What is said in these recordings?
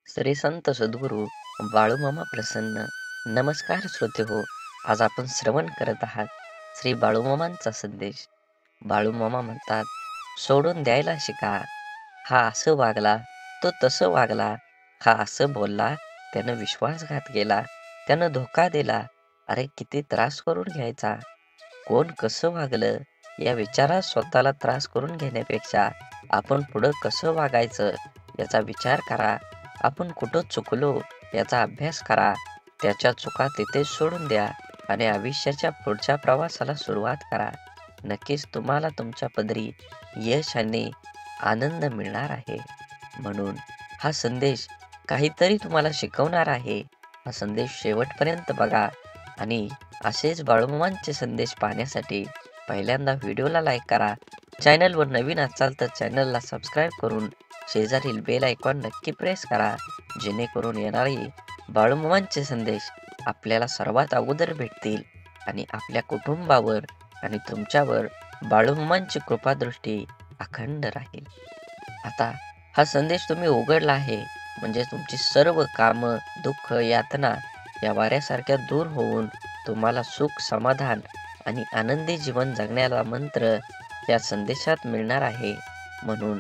श्री संत सद्गुरू बाळूमामा प्रसन्न. नमस्कार श्रोते हो. आज आपण श्रवण करत आहात श्री बाळूमामांचा संदेश. बाळूमामा म्हणतात, सोडून द्यायला शिका. हा असं वागला, तो तसं वागला. हा असं बोलला, त्यानं विश्वासघात केला, त्यानं धोका दिला. अरे किती त्रास करून घ्यायचा. कोण कसं वागलं या विचारात स्वतःला त्रास करून घेण्यापेक्षा आपण पुढं कसं वागायचं याचा विचार करा. आपण कुठं चुकलो याचा अभ्यास करा. त्याच्या चुका तिथेच सोडून द्या आणि आयुष्याच्या पुढच्या प्रवासाला सुरुवात करा. नक्कीच तुम्हाला तुमच्या पदरी यश आणि आनंद मिळणार आहे. म्हणून हा संदेश काहीतरी तुम्हाला शिकवणार आहे. हा संदेश शेवटपर्यंत बघा आणि असेच बाळूमामांचे संदेश पाहण्यासाठी पहिल्यांदा व्हिडिओला लाईक करा. चॅनलवर नवीन असाल तर चॅनलला सबस्क्राईब करून शेजारील बेल आयकॉन नक्की प्रेस करा, जेणेकरून येणारे बाळूमामांचे संदेश आपल्याला सर्वात अगोदर भेटतील आणि आपल्या कुटुंबावर आणि तुमच्यावर बाळूमामांची कृपादृष्टी अखंड राहील. आता हा संदेश तुम्ही उघडला आहे म्हणजे तुमची सर्व कामं, दुःख, यातना या वाऱ्यासारख्या दूर होऊन तुम्हाला सुख, समाधान आणि आनंदी जीवन जगण्याला मंत्र या संदेशात मिळणार आहे. म्हणून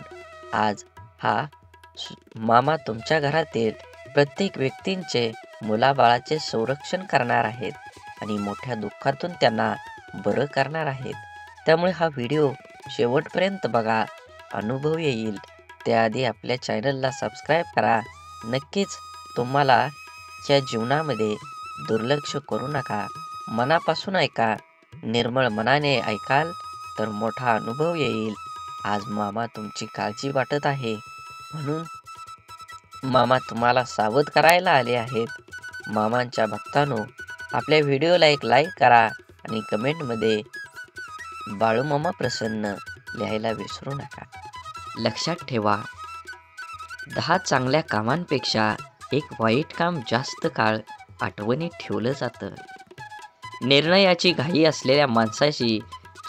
आज हा मामा तुमच्या घरातील प्रत्येक व्यक्तींचे, मुलाबाळाचे संरक्षण करणार आहेत आणि मोठ्या दुःखातून त्यांना बरं करणार आहेत. त्यामुळे हा व्हिडिओ शेवटपर्यंत बघा, अनुभव येईल. त्याआधी आपल्या चॅनलला सबस्क्राईब करा. नक्कीच तुम्हाला या जीवनामध्ये दुर्लक्ष करू नका. मनापासून ऐका. निर्मळ मनाने ऐकाल तर मोठा अनुभव येईल. आज मामा तुमची काळजी वाटत आहे, म्हणून मामा तुम्हाला सावध करायला आले आहेत. मामांच्या भक्तांनो, आपल्या व्हिडिओला एक लाईक करा आणि कमेंटमध्ये बाळूमामा प्रसन्न लिहायला विसरू नका. लक्षात ठेवा, 10 चांगल्या कामांपेक्षा एक वाईट काम जास्त काळ आठवणीत ठेवलं जातं. निर्णयाची घाई असलेल्या माणसाशी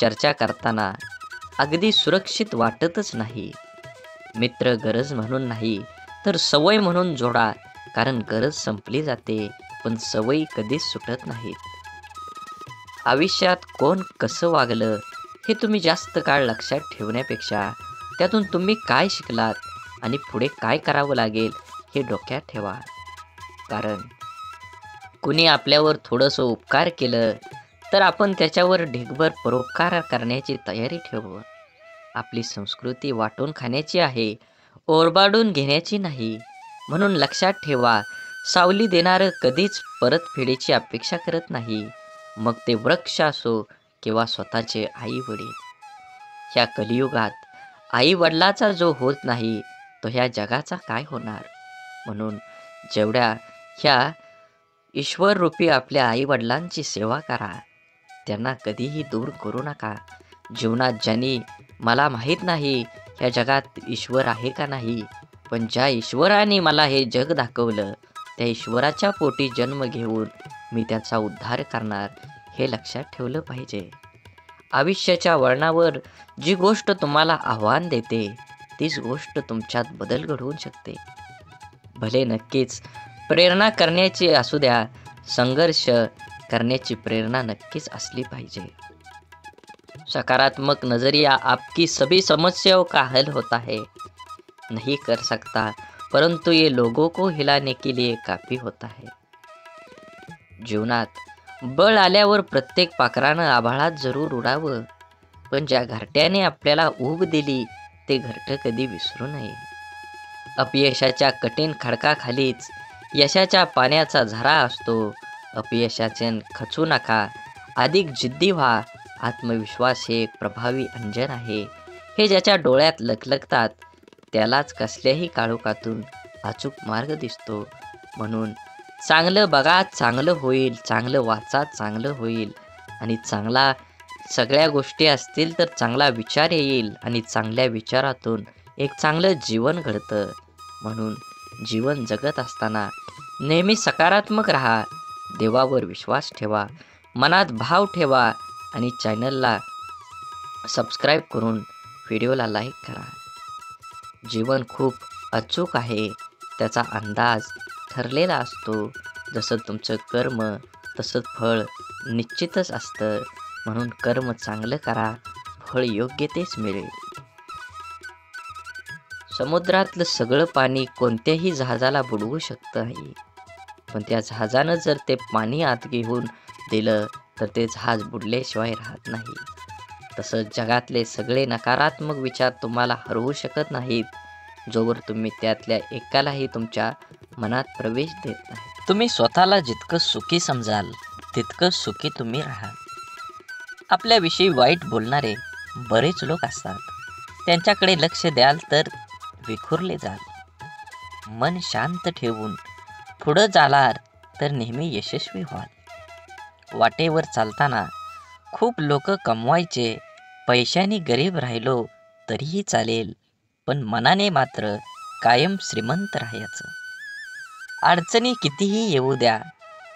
चर्चा करताना अगदी सुरक्षित वाटतच नाही. मित्र गरज म्हणून नाही तर सवय म्हणून जोडा, कारण गरज संपली जाते पण सवयी कधीच सुटत नाहीत. आयुष्यात कोण कसं वागलं हे तुम्ही जास्त काळ लक्षात ठेवण्यापेक्षा त्यातून तुम्ही काय शिकलात आणि पुढे काय करावं लागेल हे डोक्यात ठेवा. कारण कुणी आपल्यावर थोडंसं उपकार केलं तर आपण त्याच्यावर ढीगभर परोपकार करण्याची तयारी ठेवू. आपली संस्कृती वाटून खाण्याची आहे, ओरबाडून घेण्याची नाही. म्हणून लक्षात ठेवा, सावली देणारं कधीच परतफेडीची अपेक्षा करत नाही, मग ते वृक्ष असो किंवा स्वतःचे आई वडील. ह्या कलियुगात आई वडिलाचा जो होत नाही तो ह्या जगाचा काय होणार. म्हणून जेवढ्या ह्या ईश्वररूपी आपल्या आई वडिलांची सेवा करा, त्यांना कधीही दूर करू नका. जीवनात ज्यांनी मला माहीत नाही ह्या जगात ईश्वर आहे का नाही, पण ज्या ईश्वराने मला हे जग दाखवलं त्या ईश्वराच्या पोटी जन्म घेऊन मी त्याचा उद्धार करणार, हे लक्षात ठेवलं पाहिजे. आयुष्याच्या वळणावर जी गोष्ट तुम्हाला आव्हान देते तीच गोष्ट तुमच्यात बदल घडवून शकते. भले नक्कीच प्रेरणा करण्याची असू द्या, संघर्ष करण्याची प्रेरणा नक्कीच असली पाहिजे. सकारात्मक नजरिया आपकी सभी समस्याओं का हल होता है. नहीं कर सकता परंतु ये लोगों को हिलाने के लिए काफी होता है. जीवनात बळ आल्यावर प्रत्येक पाखरानं आभाळात जरूर उडावं, पण ज्या घरट्याने आपल्याला ऊब दिली ते घरटं कधी विसरू नये. अपयशाच्या कठीण खडकाखालीच यशाच्या पाण्याचा झरा असतो. अपयशाचे खचू नका, अधिक जिद्दी व्हा. आत्मविश्वास हे एक प्रभावी अंजन आहे. हे ज्याच्या डोळ्यात लखलखतात त्यालाच कसल्याही काळोखातून अचूक मार्ग दिसतो. म्हणून चांगलं बघा, चांगलं होईल, चांगलं वाचा, चांगलं होईल. आणि चांगला सगळ्या गोष्टी असतील तर चांगला विचार येईल आणि चांगल्या विचारातून एक चांगलं जीवन घडतं. म्हणून जीवन जगत असताना नेहमी सकारात्मक राहा, देवावर विश्वास ठेवा, मनात भाव ठेवा आणि चॅनलला सबस्क्राईब करून व्हिडिओला लाईक करा. जीवन खूप अचूक आहे, त्याचा अंदाज ठरलेला असतो. जसं तुमचं कर्म तसं फळ निश्चितच असतं. म्हणून कर्म चांगलं करा, फळ योग्य तेच मिळेल. समुद्रातलं सगळं पाणी कोणत्याही जहाजाला बुडवू शकतं नाही, पण त्या जहाजानं जर ते पाणी आत घेऊन दिलं तर ते जहाज बुडल्याशिवाय राहत नाही. तसंच जगातले सगळे नकारात्मक विचार तुम्हाला हरवू शकत नाहीत, जोवर तुम्ही त्यातल्या एकालाही तुमच्या मनात प्रवेश देत नाही. तुम्ही स्वतःला जितकं सुखी समजाल तितकं सुखी तुम्ही राहाल. आपल्याविषयी वाईट बोलणारे बरेच लोक असतात. त्यांच्याकडे लक्ष द्याल तर विखुरले जाल. मन शांत ठेवून पुढं जालात तर नेहमी यशस्वी व्हाल. वाटेवर चालताना खूप लोक कमवायचे, पैशाने गरीब राहिलो तरीही चालेल, पण मनाने मात्र कायम श्रीमंत राहायचं. अडचणी कितीही येऊ द्या,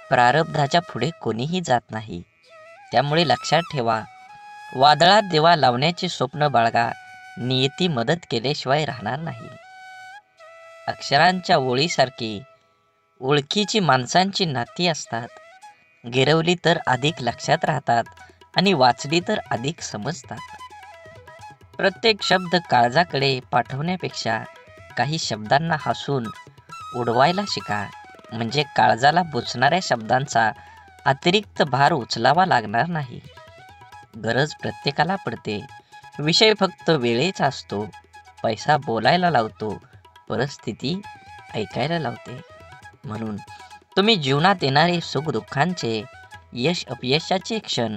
प्रारब्धाच्या पुढे कोणीही जात नाही. त्यामुळे लक्षात ठेवा, वादळात दिवा लावण्याचे स्वप्न बाळगा, नियती मदत केल्याशिवाय राहणार नाही. अक्षरांच्या ओळीसारखी ओळखीची माणसांची नाती असतात. गिरवली तर अधिक लक्षात राहतात आणि वाचली तर अधिक समजतात. प्रत्येक शब्द काळजाकडे पाठवण्यापेक्षा काही शब्दांना हसून उडवायला शिका, म्हणजे काळजाला बुचणाऱ्या शब्दांचा अतिरिक्त भार उचलावा लागणार नाही. गरज प्रत्येकाला पडते, विषय फक्त वेळेचा असतो. पैसा बोलायला लावतो, परिस्थिती ऐकायला लावते. म्हणून तुम्ही जीवनात येणारे सुखदुःखांचे, यश अपयशाचे क्षण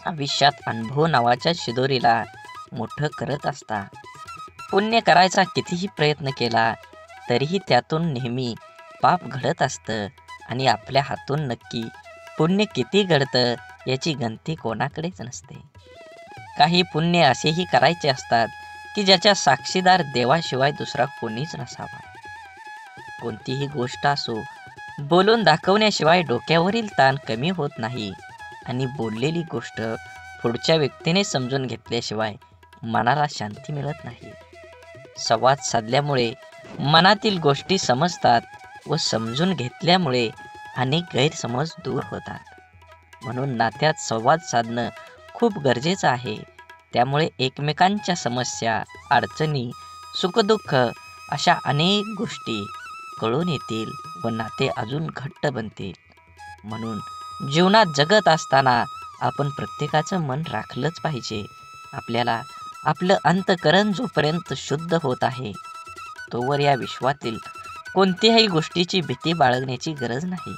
आयुष्यात अनुभव नावाच्या शिदोरीला मोठं करत असता. पुण्य करायचा कितीही प्रयत्न केला तरीही त्यातून नेहमी पाप घडत असतं आणि आपल्या हातून नक्की पुण्य किती घडतं याची गणती कोणाकडेच नसते. काही पुण्य असेही करायचे असतात की ज्याच्या साक्षीदार देवाशिवाय दुसरा कोणीच नसावा. कोणतीही गोष्ट असो, बोलून दाखवण्याशिवाय डोक्यावरील ताण कमी होत नाही आणि बोललेली गोष्ट पुढच्या व्यक्तीने समजून घेतल्याशिवाय मनाला शांती मिळत नाही. संवाद साधल्यामुळे मनातील गोष्टी समजतात व समजून घेतल्यामुळे अनेक गैरसमज दूर होतात. म्हणून नात्यात संवाद साधणं खूप गरजेचं आहे. त्यामुळे एकमेकांच्या समस्या, अडचणी, सुखदुःख अशा अनेक गोष्टी कळून येतील व नाते अजून घट्ट बनतील. म्हणून जीवनात जगत असताना आपण प्रत्येकाचं मन राखलंच पाहिजे. आपल्याला आपलं अंतःकरण जोपर्यंत शुद्ध होत आहे तोवर या विश्वातील कोणत्याही गोष्टीची भीती बाळगण्याची गरज नाही.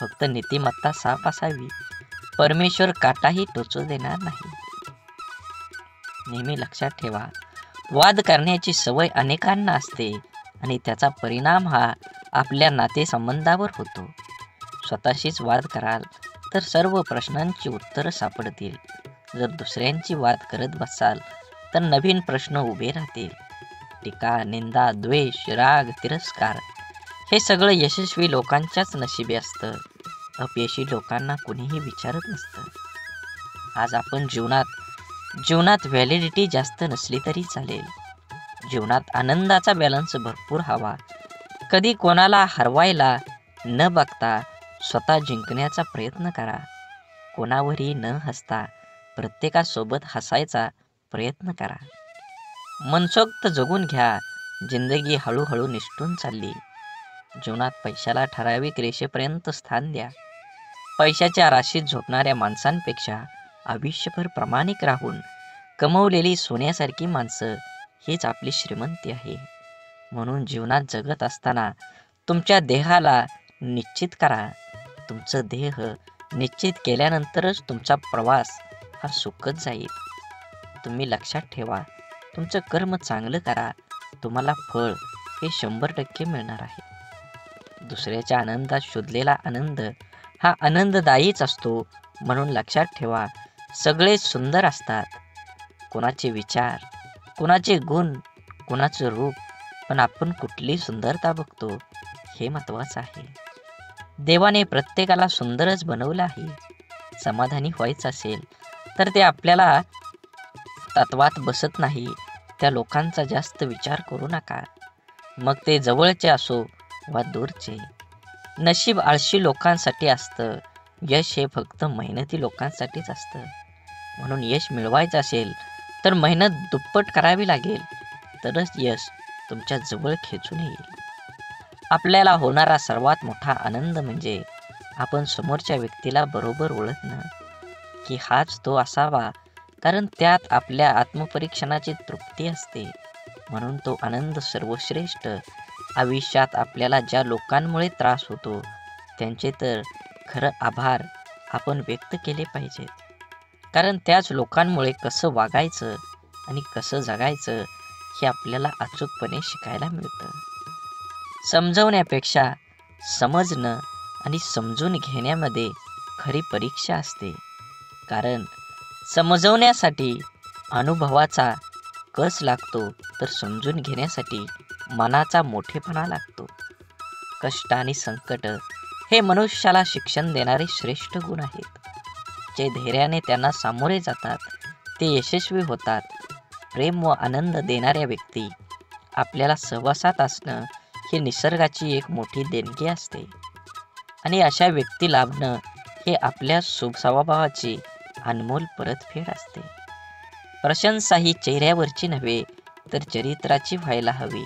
फक्त नीतिमत्ता साफ असावी. परमेश्वर काटाही टोचू देणार नाही. नेहमी लक्षात ठेवा, वाद करण्याची सवय अनेकांना असते आणि त्याचा परिणाम हा आपल्या नातेसंबंधावर होतो. स्वतःशीच वाद कराल तर सर्व प्रश्नांची उत्तरं सापडतील. जर दुसऱ्यांची वाद करत बसाल तर नवीन प्रश्न उभे राहतील. टीका, निंदा, द्वेष, राग, तिरस्कार हे सगळं यशस्वी लोकांच्याच नशिबी असतं. अपयशी लोकांना कुणीही विचारत नसतं. आज आपण जीवनात व्हॅलिडिटी जास्त नसली तरी चालेल. जीवनात आनंदाचा बॅलन्स भरपूर हवा. कधी कोणाला हरवायला न बघता स्वतः जिंकण्याचा प्रयत्न करा. कोणावरही न हसता प्रत्येकासोबत हसायचा प्रयत्न करा. मनसोक्त जगून घ्या. जिंदगी हळूहळू निसटून चालली. जीवनात पैशाला ठराविक रेषेपर्यंत स्थान द्या. पैशाच्या राशीत झोपणाऱ्या माणसांपेक्षा आयुष्यभर प्रामाणिक राहून कमवलेली सोन्यासारखी माणसं हीच आपली श्रीमंती आहे. म्हणून जीवनात जगत असताना तुमच्या देहाला निश्चित करा. तुमचं देह निश्चित केल्यानंतरच तुमचा प्रवास हा सुखद जाईल. तुम्ही लक्षात ठेवा, तुमचं कर्म चांगलं करा. तुम्हाला फळ हे 100% मिळणार आहे. दुसऱ्याच्या आनंदात शोधलेला आनंद हा आनंददायीच असतो. म्हणून लक्षात ठेवा, सगळे सुंदर असतात. कोणाचे विचार, कोणाचे गुण, कोणाचं रूप, पण आपण कुठली सुंदरता बघतो हे महत्त्वाचं आहे. देवाने प्रत्येकाला सुंदरच बनवलं आहे. समाधानी व्हायचं असेल तर ते आपल्याला तत्वात बसत नाही त्या लोकांचा जास्त विचार करू नका. मग ते जवळचे असो वा दूरचे. नशीब आळशी लोकांसाठी असतं, यश हे फक्त मेहनती लोकांसाठीच असतं. म्हणून यश मिळवायचं असेल तर मेहनत दुप्पट करावी लागेल, तरच यश तुमच्या जवळ खेचून येईल. आपल्याला होणारा सर्वात मोठा आनंद म्हणजे आपण समोरच्या व्यक्तीला बरोबर ओळखणं, की हाच तो असावा, कारण त्यात आपल्या आत्मपरीक्षणाची तृप्ती असते. म्हणून तो आनंद सर्वश्रेष्ठ. आयुष्यात आपल्याला ज्या लोकांमुळे त्रास होतो त्यांचे तर खरं आभार आपण व्यक्त केले पाहिजेत, कारण त्याच लोकांमुळे कसं वागायचं आणि कसं जगायचं हे आपल्याला अचूकपणे शिकायला मिळतं. समजवण्यापेक्षा समजणं आणि समजून घेण्यामध्ये खरी परीक्षा असते, कारण समजवण्यासाठी अनुभवाचा कस लागतो, तर समजून घेण्यासाठी मनाचा मोठेपणा लागतो. कष्ट आणि संकट हे मनुष्याला शिक्षण देणारे श्रेष्ठ गुण आहेत. जे धैर्याने त्यांना सामोरे जातात ते यशस्वी होतात. प्रेम व आनंद देणाऱ्या व्यक्ती आपल्याला सहवासात असणं ही निसर्गाची एक मोठी देणगी असते, आणि अशा व्यक्ती लाभणं हे आपल्या स्वभावाची अनमोल परतफेड असते. प्रशंसा ही चेहऱ्यावरची नव्हे तर चरित्राची व्हायला हवी,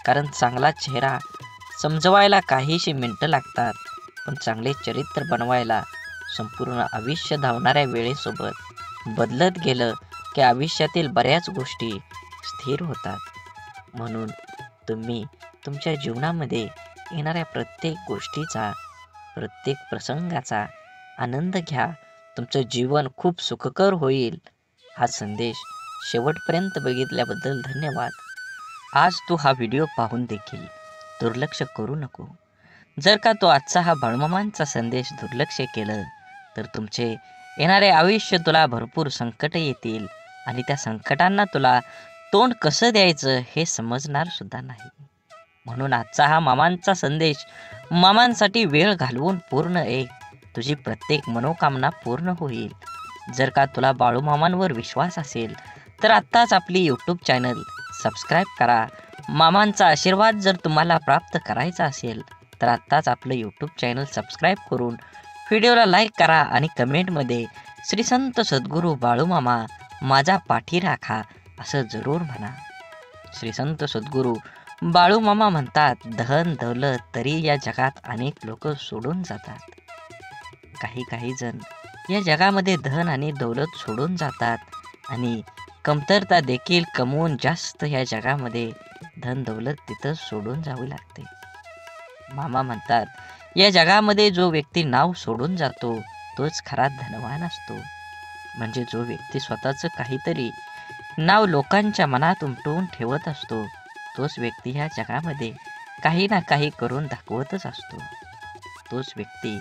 कारण चांगला चेहरा समजवायला काहीशी मिनिटं लागतात, पण चांगले चरित्र बनवायला संपूर्ण आयुष्य धावणाऱ्या वेळेसोबत बदलत गेलं की आयुष्यातील बऱ्याच गोष्टी स्थिर होतात. म्हणून तुम्ही तुमच्या जीवनामध्ये येणाऱ्या प्रत्येक गोष्टीचा, प्रत्येक प्रसंगाचा आनंद घ्या. तुमचं जीवन खूप सुखकर होईल. हा संदेश शेवटपर्यंत बघितल्याबद्दल धन्यवाद. आज तू हा व्हिडिओ पाहून देखील दुर्लक्ष करू नको. जर का तो आजचा हा बाळूमामांचा संदेश दुर्लक्ष केलं तर तुमचे येणारे आयुष्य तुला भरपूर संकट येतील, आणि त्या संकटांना तुला तोंड कसं द्यायचं हे समजणार सुद्धा नाही. म्हणून आजचा हा मामांचा संदेश मामांसाठी वेळ घालवून पूर्ण ऐक. तुझी प्रत्येक मनोकामना पूर्ण होईल. जर का तुला बाळूमामांवर विश्वास असेल तर आत्ताच आपली यूट्यूब चॅनल सबस्क्राईब करा. मामांचा आशीर्वाद जर तुम्हाला प्राप्त करायचा असेल तर आत्ताच आपलं यूट्यूब चॅनल सबस्क्राईब करून व्हिडिओला लाईक करा आणि कमेंटमध्ये श्री संत सद्गुरू बाळूमामा माझा पाठी राखा असं जरूर म्हणा. श्री संत सद्गुरू बाळूमामा म्हणतात, धन दौलत तरी या जगात अनेक लोक सोडून जातात. काही जण या जगामध्ये धन आणि दौलत सोडून जातात, आणि कमतरता देखील कमवून जास्त या जगामध्ये धन दौलत तिथं सोडून जावी लागते. मामा म्हणतात, या जगामध्ये जो व्यक्ती नाव सोडून जातो तोच खरा धनवान असतो. म्हणजे जो व्यक्ती स्वतःचं काहीतरी नाव लोकांच्या मनात उमटवून ठेवत असतो तोच व्यक्ती ह्या जगामध्ये काही ना काही करून दाखवतच असतो. तोच व्यक्ती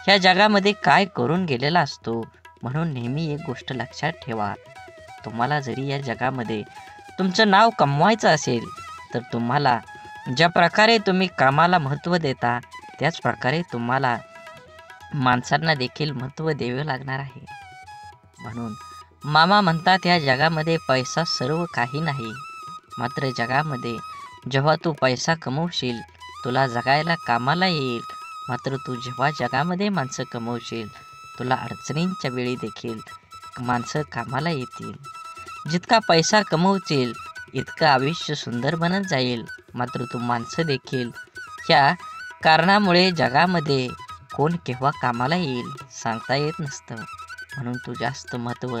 ह्या जगामध्ये काय करून गेलेला असतो. म्हणून नेहमी एक गोष्ट लक्षात ठेवा, तुम्हाला जरी या जगामध्ये तुमचं नाव कमवायचं असेल तर तुम्हाला ज्या प्रकारे तुम्ही कामाला महत्त्व देता त्याच प्रकारे तुम्हाला माणसांना देखील महत्त्व द्यावे लागणार आहे. म्हणून मामा म्हणतात, या जगामध्ये पैसा सर्व काही नाही, मात्र जगामध्ये जेव्हा तू पैसा कमवशील तुला जगायला कामाला येईल. मात्र तू जेव्हा जगामध्ये माणसं कमवशील तुला अडचणींच्या वेळी देखील माणसं कामाला येतील. जितका पैसा कमवशील इतकं आयुष्य सुंदर बनत जाईल. मात्र तू माणसं देखील ह्या कारणामुळे जगामध्ये कोण केव्हा कामाला येईल सांगता येत नसतं. म्हणून तू जास्त महत्त्व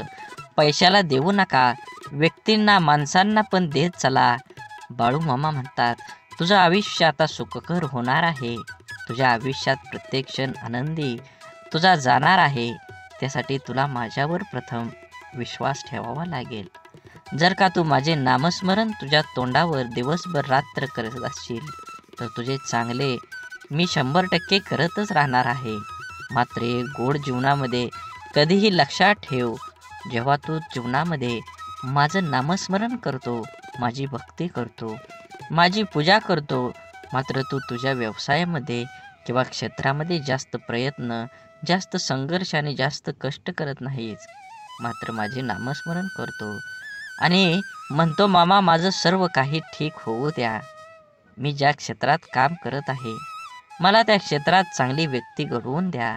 पैशाला देऊ नका, व्यक्तींना माणसांना पण देत चला. बाळूमामा म्हणतात, तुझं आयुष्य आता सुखकर होणार आहे. तुझ्या आयुष्यात प्रत्येक क्षण आनंदी तुझा जाणार आहे. त्यासाठी तुला माझ्यावर प्रथम विश्वास ठेवावा लागेल. जर का तू माझे नामस्मरण तुझ्या तोंडावर दिवसभर रात्र करत असशील तर तुझे चांगले मी 100% करतच राहणार आहे. मात्र गोड जीवनामध्ये कधीही लक्षात ठेव, जेव्हा तू जीवनामध्ये माझं नामस्मरण करतो, माझी भक्ती करतो, माझी पूजा करतो, मात्र तू तुझ्या व्यवसायामध्ये किंवा क्षेत्रामध्ये जास्त प्रयत्न, जास्त संघर्ष आणि जास्त कष्ट करत नाहीस, मात्र माझे नामस्मरण करतो आणि म्हणतो, मामा माझं सर्व काही ठीक होऊ द्या. मी ज्या क्षेत्रात काम करत आहे, मला त्या क्षेत्रात चांगली व्यक्ती घडवून द्या,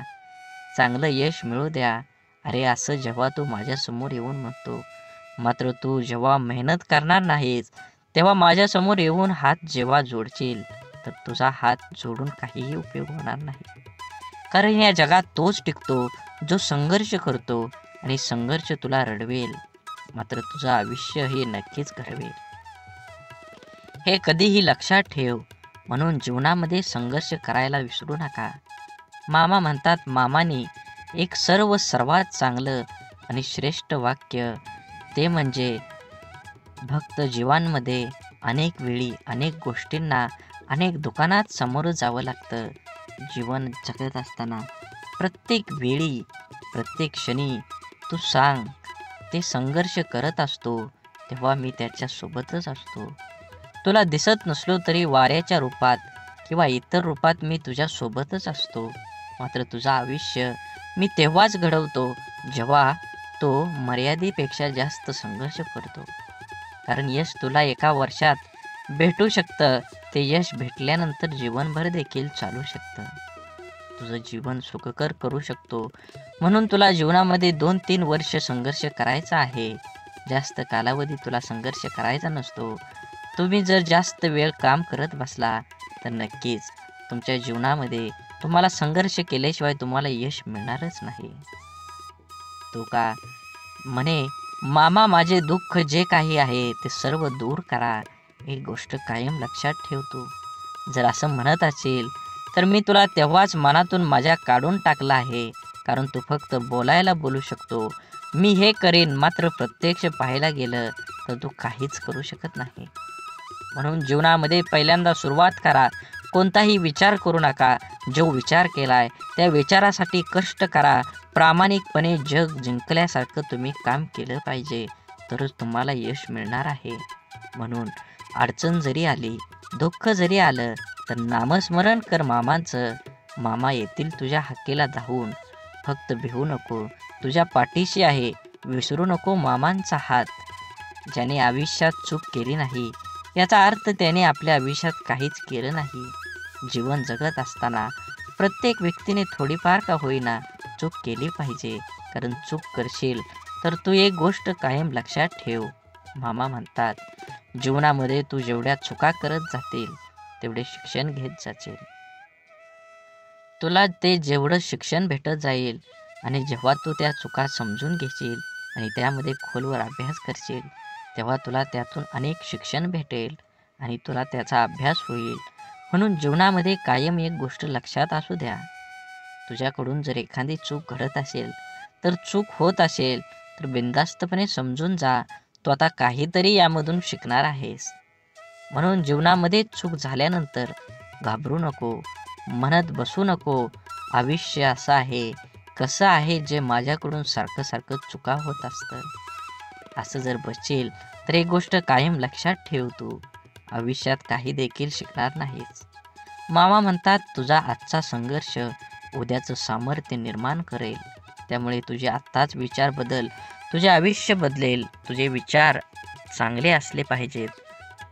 चांगलं यश मिळू द्या. अरे असं जेव्हा तू माझ्यासमोर येऊन म्हणतो, मात्र तू जेव्हा मेहनत करणार नाहीस, तेव्हा माझ्यासमोर येऊन हात जेव्हा जोडशील, तर तुझा हात जोडून काहीही उपयोग होणार नाही. कारण या जगात तोच टिकतो जो संघर्ष करतो, आणि संघर्ष तुला रडवेल, मात्र तुझं आयुष्य हे नक्कीच घडवेल. हे कधीही लक्षात ठेव. म्हणून जीवनामध्ये संघर्ष करायला विसरू नका. मामा म्हणतात, मामाने एक सर्वात चांगलं आणि श्रेष्ठ वाक्य ते म्हणजे, भक्त जीवांमध्ये अनेक वेळी अनेक गोष्टींना अनेक दुकानात सामोरं जावं लागतं. जीवन जगत असताना प्रत्येक वेळी प्रत्येक क्षणी तू सांग, ते संघर्ष करत असतो तेव्हा मी त्याच्यासोबतच असतो. तुला दिसत नसलो तरी वाऱ्याच्या रूपात किंवा इतर रूपात मी तुझ्यासोबतच असतो. मात्र तुझं आयुष्य मी तेव्हाच घडवतो जेव्हा तो मर्यादेपेक्षा जास्त संघर्ष करतो. कारण यश तुला एका वर्षात भेटू शकतं, ते यश भेटल्यानंतर जीवनभर देखील चालू शकतं. तुझं जीवन सुखकर करू शकतो. म्हणून तुला जीवनामध्ये 2-3 वर्ष संघर्ष करायचा आहे. जास्त कालावधी तुला संघर्ष करायचा नसतो. तुम्ही जर जास्त वेळ काम करत बसला तर नक्कीच तुमच्या जीवनामध्ये तुम्हाला संघर्ष केल्याशिवाय तुम्हाला यश मिळणारच नाही. तो का म्हणे, मामा माझे दुःख जे काही आहे ते सर्व दूर करा. एक गोष्ट कायम लक्षात ठेवतो, जर असं म्हणत असेल तर मी तुला तेव्हाच मनातून माझ्या काढून टाकला आहे. कारण तू फक्त बोलायला बोलू शकतो, मी हे करेन, मात्र प्रत्यक्ष पाहायला गेलं तर तू काहीच करू शकत नाही. म्हणून जीवनामध्ये पहिल्यांदा सुरुवात करा. कोणताही विचार करू नका. जो विचार केलाय त्या विचारासाठी कष्ट करा. प्रामाणिकपणे जग जिंकल्यासारखं तुम्ही काम केलं पाहिजे, तरच तुम्हाला यश मिळणार आहे. म्हणून अडचण जरी आली, दुःख जरी आलं, तर नामस्मरण कर मामांचं. मामा येतील तुझ्या हाकेला धावून. फक्त भिवू नको, तुझ्या पाठीशी आहे. विसरू नको मामांचा हात. ज्याने आयुष्यात चूक केली नाही याचा अर्थ त्याने आपल्या आयुष्यात काहीच केलं नाही. जीवन जगत असताना प्रत्येक व्यक्तीने थोडीफार का होईना चूक केली पाहिजे. कारण चूक करशील तर तू एक गोष्ट कायम लक्षात ठेव. मामा म्हणतात, जीवनामध्ये तू जेवढ्या चुका करत जातील तेवढे शिक्षण घेत जाशील. तुला ते जेवढं शिक्षण भेटत जाईल आणि जेव्हा तू त्या चुका समजून घेशील आणि त्यामध्ये खोलवर अभ्यास करशील, तेव्हा तुला त्यातून अनेक शिक्षण भेटेल आणि तुला त्याचा अभ्यास होईल. म्हणून जीवनामध्ये कायम एक गोष्ट लक्षात असू द्या, तुझ्याकडून जर एखादी चूक घडत असेल, तर चूक होत असेल तर बिनधास्तपणे समजून जा, तू आता काहीतरी यामधून शिकणार आहेस. म्हणून जीवनामध्ये चूक झाल्यानंतर घाबरू नको, म्हणत बसू नको, आयुष्य असं आहे, कसं आहे जे माझ्याकडून सारखं सारखं चुका होत असतं. असं जर बसशील तर एक गोष्ट कायम लक्षात ठेव, तू आयुष्यात काही देखील शिकणार नाहीस. मामा म्हणतात, तुझा आजचा संघर्ष उद्याचं सामर्थ्य निर्माण करेल. त्यामुळे तुझे आत्ताच विचार बदल, तुझे आयुष्य बदलेल. तुझे विचार चांगले असले पाहिजेत,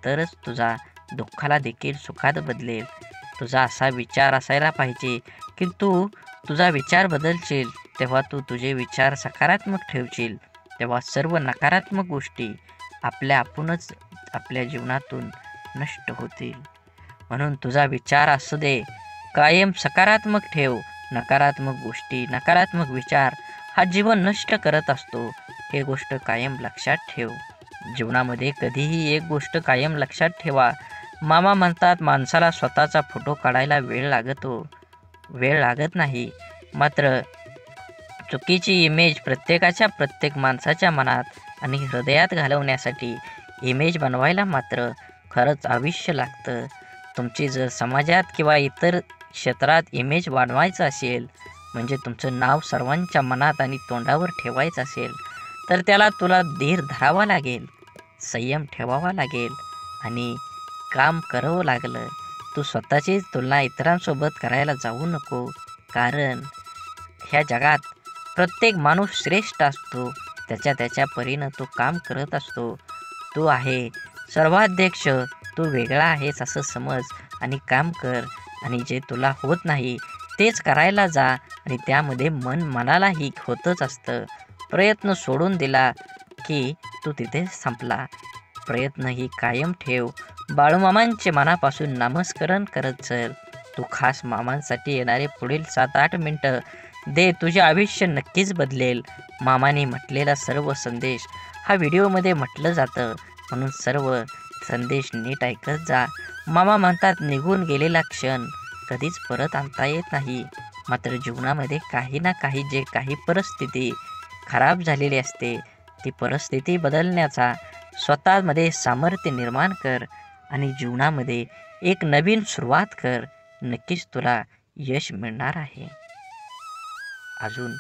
तरच तुझा दुःखाला देखील सुखात बदलेल. तुझा असा विचार असायला पाहिजे की तू तुझा विचार बदलशील, तेव्हा तू तुझे विचार सकारात्मक ठेवशील, तेव्हा सर्व नकारात्मक गोष्टी आपणच आपल्या जीवनातून नष्ट होतील. म्हणून तुझा विचार असू दे, कायम सकारात्मक ठेव. नकारात्मक गोष्टी, नकारात्मक विचार हा जीवन नष्ट करत असतो. हे गोष्ट कायम लक्षात ठेव. जीवनामध्ये कधीही एक गोष्ट कायम लक्षात ठेवा. मामा म्हणतात, माणसाला स्वतःचा फोटो काढायला वेळ लागत नाही, मात्र चुकीची इमेज प्रत्येक माणसाच्या मनात आणि हृदयात घालवण्यासाठी इमेज बनवायला मात्र खरंच आयुष्य लागतं. तुमची जर समाजात किंवा इतर क्षेत्रात इमेज वाढवायचं असेल, म्हणजे तुमचं नाव सर्वांच्या मनात आणि तोंडावर ठेवायचं असेल, तर त्याला तुला धीर धरावा लागेल, संयम ठेवावा लागेल आणि काम करावं लागलं. तू स्वतःचीच तुलना इतरांसोबत करायला जाऊ नको. कारण ह्या जगात प्रत्येक माणूस श्रेष्ठ असतो, त्याच्या परीनं तो काम करत असतो. तू आहे सर्वाध्यक्ष, तू वेगळा आहेस असं समज आणि काम कर आणि जे तुला होत नाही तेच करायला जा आणि त्यामध्ये मनालाही होतच असतं. प्रयत्न सोडून दिला की तू तिथे संपला. प्रयत्न ही कायम ठेव. बाळूमामांचे मनापासून नामस्मरण करत चल. तू खास मामांसाठी येणारे पुढील 7-8 मिनिटं दे. तुझे आयुष्य नक्कीच बदलेल. मामाने म्हटलेला सर्व संदेश हा व्हिडिओमध्ये म्हटलं जातं, म्हणून सर्व संदेश नीट ऐकत जा. मामा म्हणतात निघून गेलेला क्षण कधीच परत आणता येत नाही. मात्र जीवनामध्ये काही ना काही परिस्थिती खराब झालेली असते. ती परिस्थिती बदलण्याचा स्वतःमध्ये सामर्थ्य निर्माण कर आणि जीवनामध्ये एक नवीन सुरुवात कर. नक्कीच तुला यश मिळणार आहे. अजून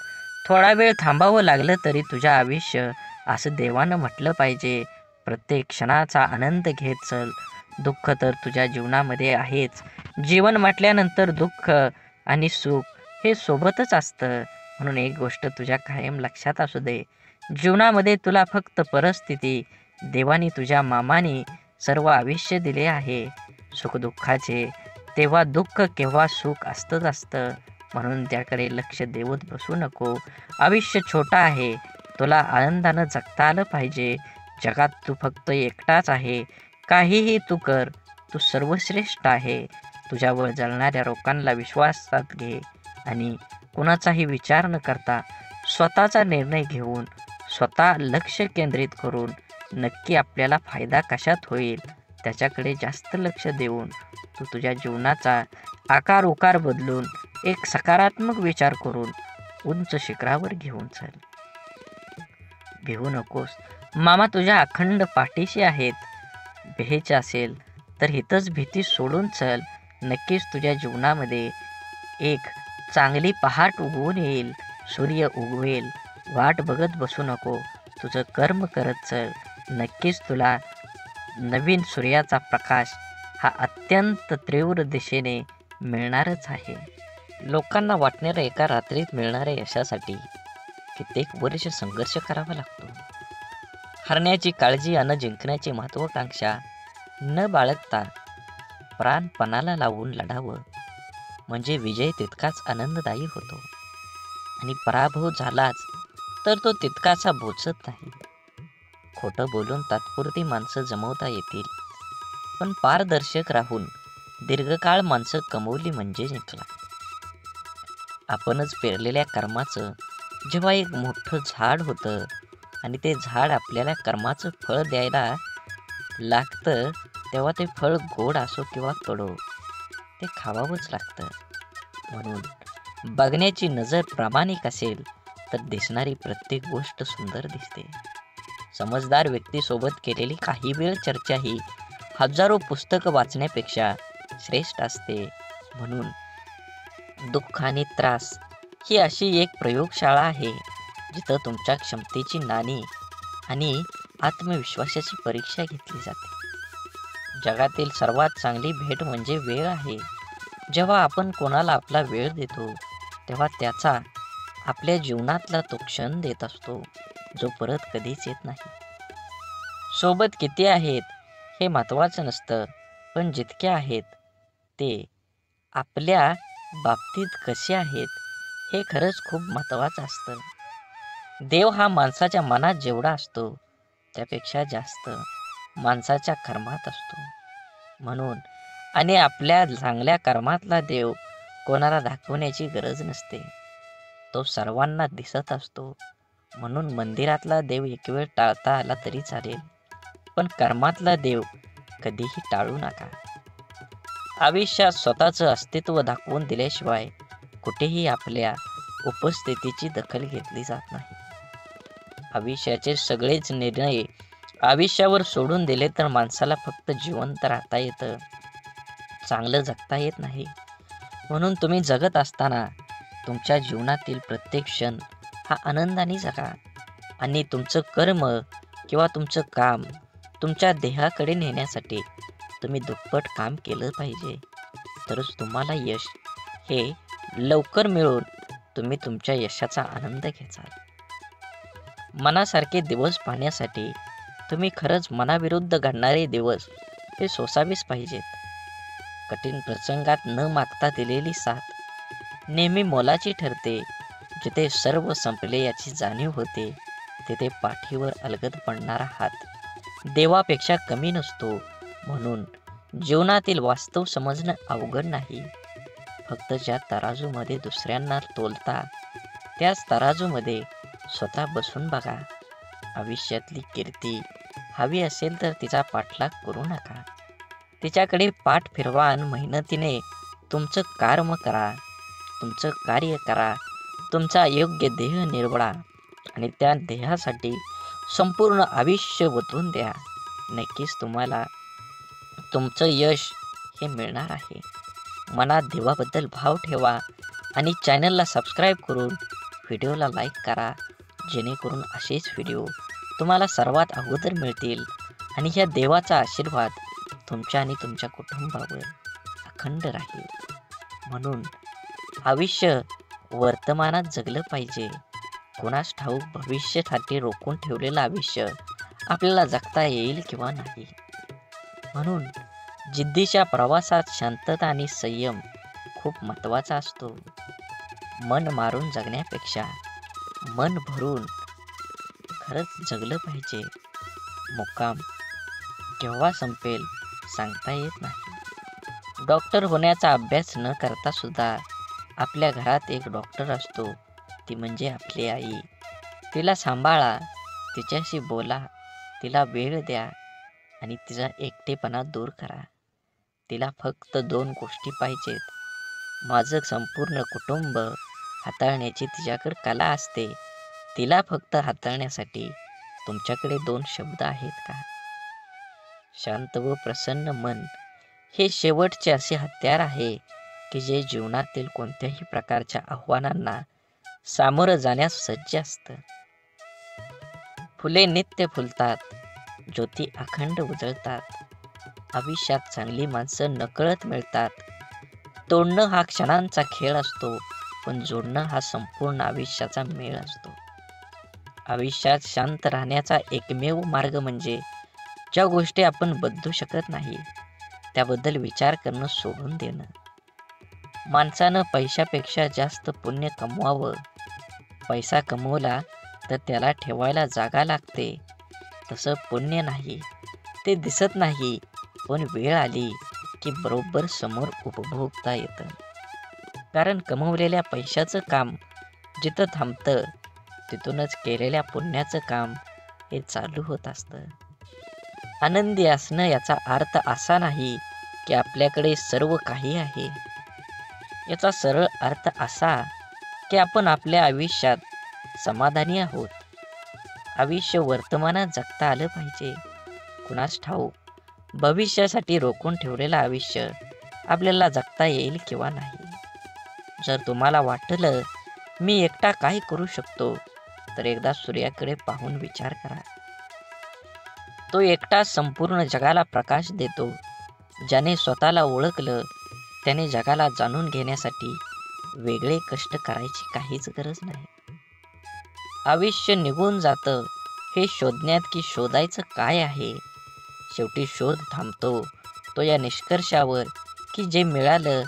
थोडा वेळ थांबावं लागलं तरी तुझ्या आयुष्य असं देवानं म्हटलं पाहिजे. प्रत्येक क्षणाचा आनंद घेत चल. दुःख तर तुझ्या जीवनामध्ये आहेच. जीवन म्हटल्यानंतर दुःख आणि सुख हे सोबतच असतं. म्हणून एक गोष्ट तुझ्या कायम लक्षात असू दे. जीवनामध्ये तुला फक्त परिस्थिती, देवाने तुझ्या मामाने सर्व आयुष्य दिले आहे. सुखदुःखाचे तेव्हा दुःख केव्हा सुख असतंच असतं. म्हणून त्याकडे लक्ष देवत बसू नको. आयुष्य छोटं आहे. तुला आनंदानं जगता आलं पाहिजे. जगात तू फक्त एकटाच आहे. काहीही तू कर, तू सर्वश्रेष्ठ आहे. तुझ्यावर जळणाऱ्या लोकांना विश्वासात घे आणि कुणाचाही विचार न करता स्वतःचा निर्णय घेऊन स्वतः लक्ष केंद्रित करून नक्की आपल्याला फायदा कशात होईल त्याच्याकडे जास्त लक्ष देऊन तू तुझ्या जीवनाचा आकार उकार बदलून एक सकारात्मक विचार करून उंच शिखरावर घेऊन चल. भिवू नकोस. मामा तुझ्या अखंड पाठीशी आहेत. भ्यायचे असेल तर हितच भीती सोडून चल. नक्कीच तुझ्या जीवनामध्ये एक चांगली पहाट उगवून येईल. सूर्य उगवेल. वाट बघत बसू नको. तुझं कर्म करत चल. नक्कीच तुला नवीन सूर्याचा प्रकाश हा अत्यंत तीव्र दिशेने मिळणारच आहे. लोकांना वाटणाऱ्या एका रात्रीत मिळणाऱ्या यशासाठी कित्येक वर्ष संघर्ष करावा लागतो. हरण्याची काळजी अन जिंकण्याची महत्वाकांक्षा न बाळगता प्राणपणाला लावून लढावं म्हणजे विजय तितकाच आनंददायी होतो आणि पराभव झालाच तर तो तितकासा बोचत नाही. खोटं बोलून तात्पुरती माणसं जमवता येतील, पण पारदर्शक राहून दीर्घकाळ माणसं कमवली म्हणजे जिंकला. आपणच पेरलेल्या कर्माचं जेव्हा एक मोठं झाड होतं आणि ते झाड आपल्याला कर्माचं फळ द्यायला लागतं तेव्हा ते फळ गोड असो किंवा कडू ते खावावंच लागतं. म्हणून बघण्याची नजर प्रामाणिक असेल तर दिसणारी प्रत्येक गोष्ट सुंदर दिसते. समजदार व्यक्तीसोबत केलेली काही वेळ चर्चा ही हजारो पुस्तकं वाचण्यापेक्षा श्रेष्ठ असते. म्हणून दुःख आणि त्रास ही अशी एक प्रयोगशाळा आहे जिथं तुमच्या क्षमतेची नाणी आणि आत्मविश्वासाची परीक्षा घेतली जाते. जगातील सर्वात चांगली भेट म्हणजे वेळ आहे. जेव्हा आपण कोणाला आपला वेळ देतो तेव्हा त्याचा आपल्या जीवनातला तो क्षण देत असतो जो परत कधीच येत नाही. सोबत किती आहेत हे महत्त्वाचं नसतं, पण जितके आहेत ते आपल्या बाबतीत कसे आहेत हे खरंच खूप महत्त्वाचं असतं. देव हा माणसाच्या मनात जेवढा असतो त्यापेक्षा जास्त माणसाच्या कर्मात असतो. म्हणून आणि आपल्या चांगल्या कर्मातला देव कोणाला दाखवण्याची गरज नसते. तो सर्वांना दिसत असतो. म्हणून मंदिरातला देव एक वेळ टाळता आला तरी चालेल, पण कर्मातला देव कधीही टाळू नका. आयुष्यात स्वतःचं अस्तित्व दाखवून दिल्याशिवाय कुठेही आपल्या उपस्थितीची दखल घेतली जात नाही. आयुष्याचे सगळेच निर्णय आयुष्यावर सोडून दिले तर माणसाला फक्त जिवंत राहता येतं, चांगलं जगता येत नाही. म्हणून तुम्ही जगत असताना तुमच्या जीवनातील प्रत्येक क्षण हा आनंदाने जगा आणि तुमचं कर्म किंवा तुमचं काम तुमच्या देहाकडे नेण्यासाठी तुम्ही दुप्पट काम केलं पाहिजे. तरच तुम्हाला यश हे लवकर मिळून तुम्ही तुमच्या यशाचा आनंद घ्याल. मनासारखे दिवस पाहण्यासाठी तुम्ही खरंच मनाविरुद्ध घडणारे दिवस हे सोसावीच पाहिजेत. कठीण प्रसंगात न मागता दिलेली साथ नेहमी मोलाची ठरते. जिथे सर्व संपले याची जाणीव होते, तिथे पाठीवर अलगद पडणारा हात देवापेक्षा कमी नसतो. म्हणून जीवनातील वास्तव समजणं अवघड नाही. फक्त ज्या तराजूमध्ये दुसऱ्यांना तोलता, त्याच तराजूमध्ये स्वतः बसून बघा. आयुष्यातली कीर्ती हवी असेल तर तिचा पाठलाग करू नका. तिच्याकडे पाठ फिरवा आणि मेहनतीने तुमचं कर्म करा, तुमचं कार्य करा, तुमचा योग्य देह निवडा आणि त्या देहासाठी संपूर्ण आयुष्य ओतून द्या. नक्कीच तुम्हाला तुमचं यश हे मिळणार आहे. मनात देवाबद्दल भाव ठेवा आणि चॅनलला सबस्क्राईब करून व्हिडिओला लाईक करा, जेणेकरून असेच व्हिडिओ तुम्हाला सर्वात अगोदर मिळतील आणि ह्या देवाचा आशीर्वाद तुमच्या आणि तुमच्या कुटुंबावर अखंड राहील. म्हणून आयुष्य वर्तमानात जगलं पाहिजे. कोणास ठाऊक भविष्यासाठी रोखून ठेवलेलं आयुष्य आपल्याला जगता येईल किंवा नाही. म्हणून जिद्दीच्या प्रवासात शांतता आणि संयम खूप महत्त्वाचा असतो. मन मारून जगण्यापेक्षा मन भरून खरंच जगलं पाहिजे. मुक्काम केव्हा संपेल सांगता येत नाही. डॉक्टर होण्याचा अभ्यास न करता सुद्धा आपल्या घरात एक डॉक्टर असतो, ती म्हणजे आपली आई. तिला सांभाळा, तिच्याशी बोला, तिला वेळ द्या आणि तिचा एकटेपणा दूर करा. तिला फक्त 2 गोष्टी पाहिजेत. माझं संपूर्ण कुटुंब हाताळण्याची तिच्याकडे कला असते. तिला फक्त हाताळण्यासाठी तुमच्याकडे 2 शब्द आहेत का? शांत व प्रसन्न मन हे शेवटचे असे हत्यार आहे की जे जीवनातील कोणत्याही प्रकारच्या आव्हानांना सामोरं जाण्यास सज्ज असतं. फुले नित्य फुलतात, ज्योती अखंड उजळतात. आयुष्यात चांगली माणसं नकळत मिळतात. तोडणं हा क्षणांचा खेळ असतो, पण जोडणं हा संपूर्ण आयुष्याचा मेळ असतो. आयुष्यात शांत राहण्याचा एकमेव मार्ग म्हणजे ज्या गोष्टी आपण बदलू शकत नाही त्याबद्दल विचार करणं सोडून देणं. माणसानं पैशापेक्षा जास्त पुण्य कमवावं. पैसा कमवला तर त्याला ठेवायला जागा लागते. तसं पुण्य नाही, ते दिसत नाही, पण वेळ आली की बरोबर समोर उपभोगता येतं. कारण कमवलेल्या पैशाचं काम जिथं थांबतं, तिथूनच केलेल्या पुण्याचं काम हे चालू होत असतं. आनंदी असणं याचा अर्थ असा नाही की आपल्याकडे सर्व काही आहे. याचा सरळ अर्थ असा की आपण आपल्या आयुष्यात समाधानी आहोत. आयुष्य वर्तमानात जगता आलं पाहिजे. कुणास ठाऊक भविष्यासाठी रोखून ठेवलेलं आयुष्य आपल्याला जगता येईल किंवा नाही. जर तुम्हाला वाटलं मी एकटा काय करू शकतो, तर एकदा सूर्याकडे पाहून विचार करा. तो एकटा संपूर्ण जगाला प्रकाश देतो. ज्याने स्वतःला ओळखलं त्याने जगाला जाणून घेण्यासाठी वेगळे कष्ट करायची काहीच गरज नाही. आयुष्य निघून जातं हे शोधण्यात की शोधायचं काय आहे. शेवटी शोध थांबतो तो या निष्कर्षावर की जे मिळालं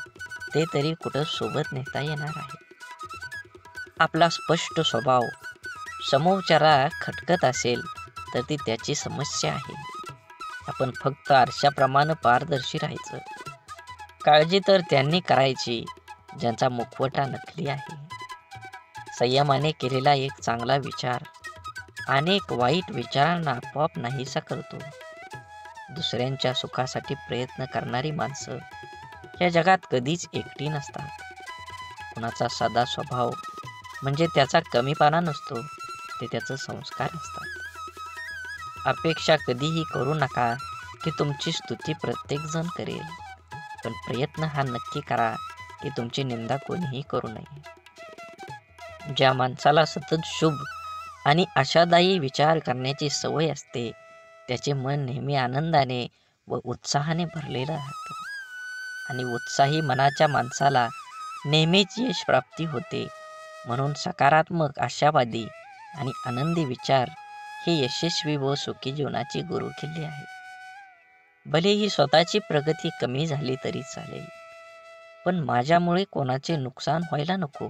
ते तरी कुठं सोबत नेता येणार आहे. आपला स्पष्ट स्वभाव समोरच्याला खटकत असेल तर ती त्याची समस्या आहे. आपण फक्त आरशाप्रमाणे पारदर्शी राहायचं. काळजी तर त्यांनी करायची ज्यांचा मुखवटा नकली आहे. संयमाने केलेला एक चांगला विचार अनेक वाईट विचारांना आपोआप नाहीसा करतो. दुसऱ्यांच्या सुखासाठी प्रयत्न करणारी माणसं या जगात कधीच एकटी नसतात. कुणाचा साधा स्वभाव म्हणजे त्याचा कमीपणा नसतो, ते त्याचं संस्कार असतात. अपेक्षा कधीही करू नका की तुमची स्तुती प्रत्येकजण करेल, पण प्रयत्न हा नक्की करा की तुमची निंदा कोणीही करू नये. ज्या माणसाला सतत शुभ आणि आशादायी विचार करण्याची सवय असते, त्याचे मन नेहमी आनंदाने व उत्साहाने भरलेलं राहतं. आणि उत्साही मनाच्या माणसाला नेहमीच यश प्राप्ती होते. म्हणून सकारात्मक, आशावादी आणि आनंदी विचार हे यशस्वी व सुखी जीवनाची गुरुकिल्ली आहे. भलेही स्वतःची प्रगती कमी झाली तरी चालेल, पण माझ्यामुळे कोणाचे नुकसान व्हायला नको.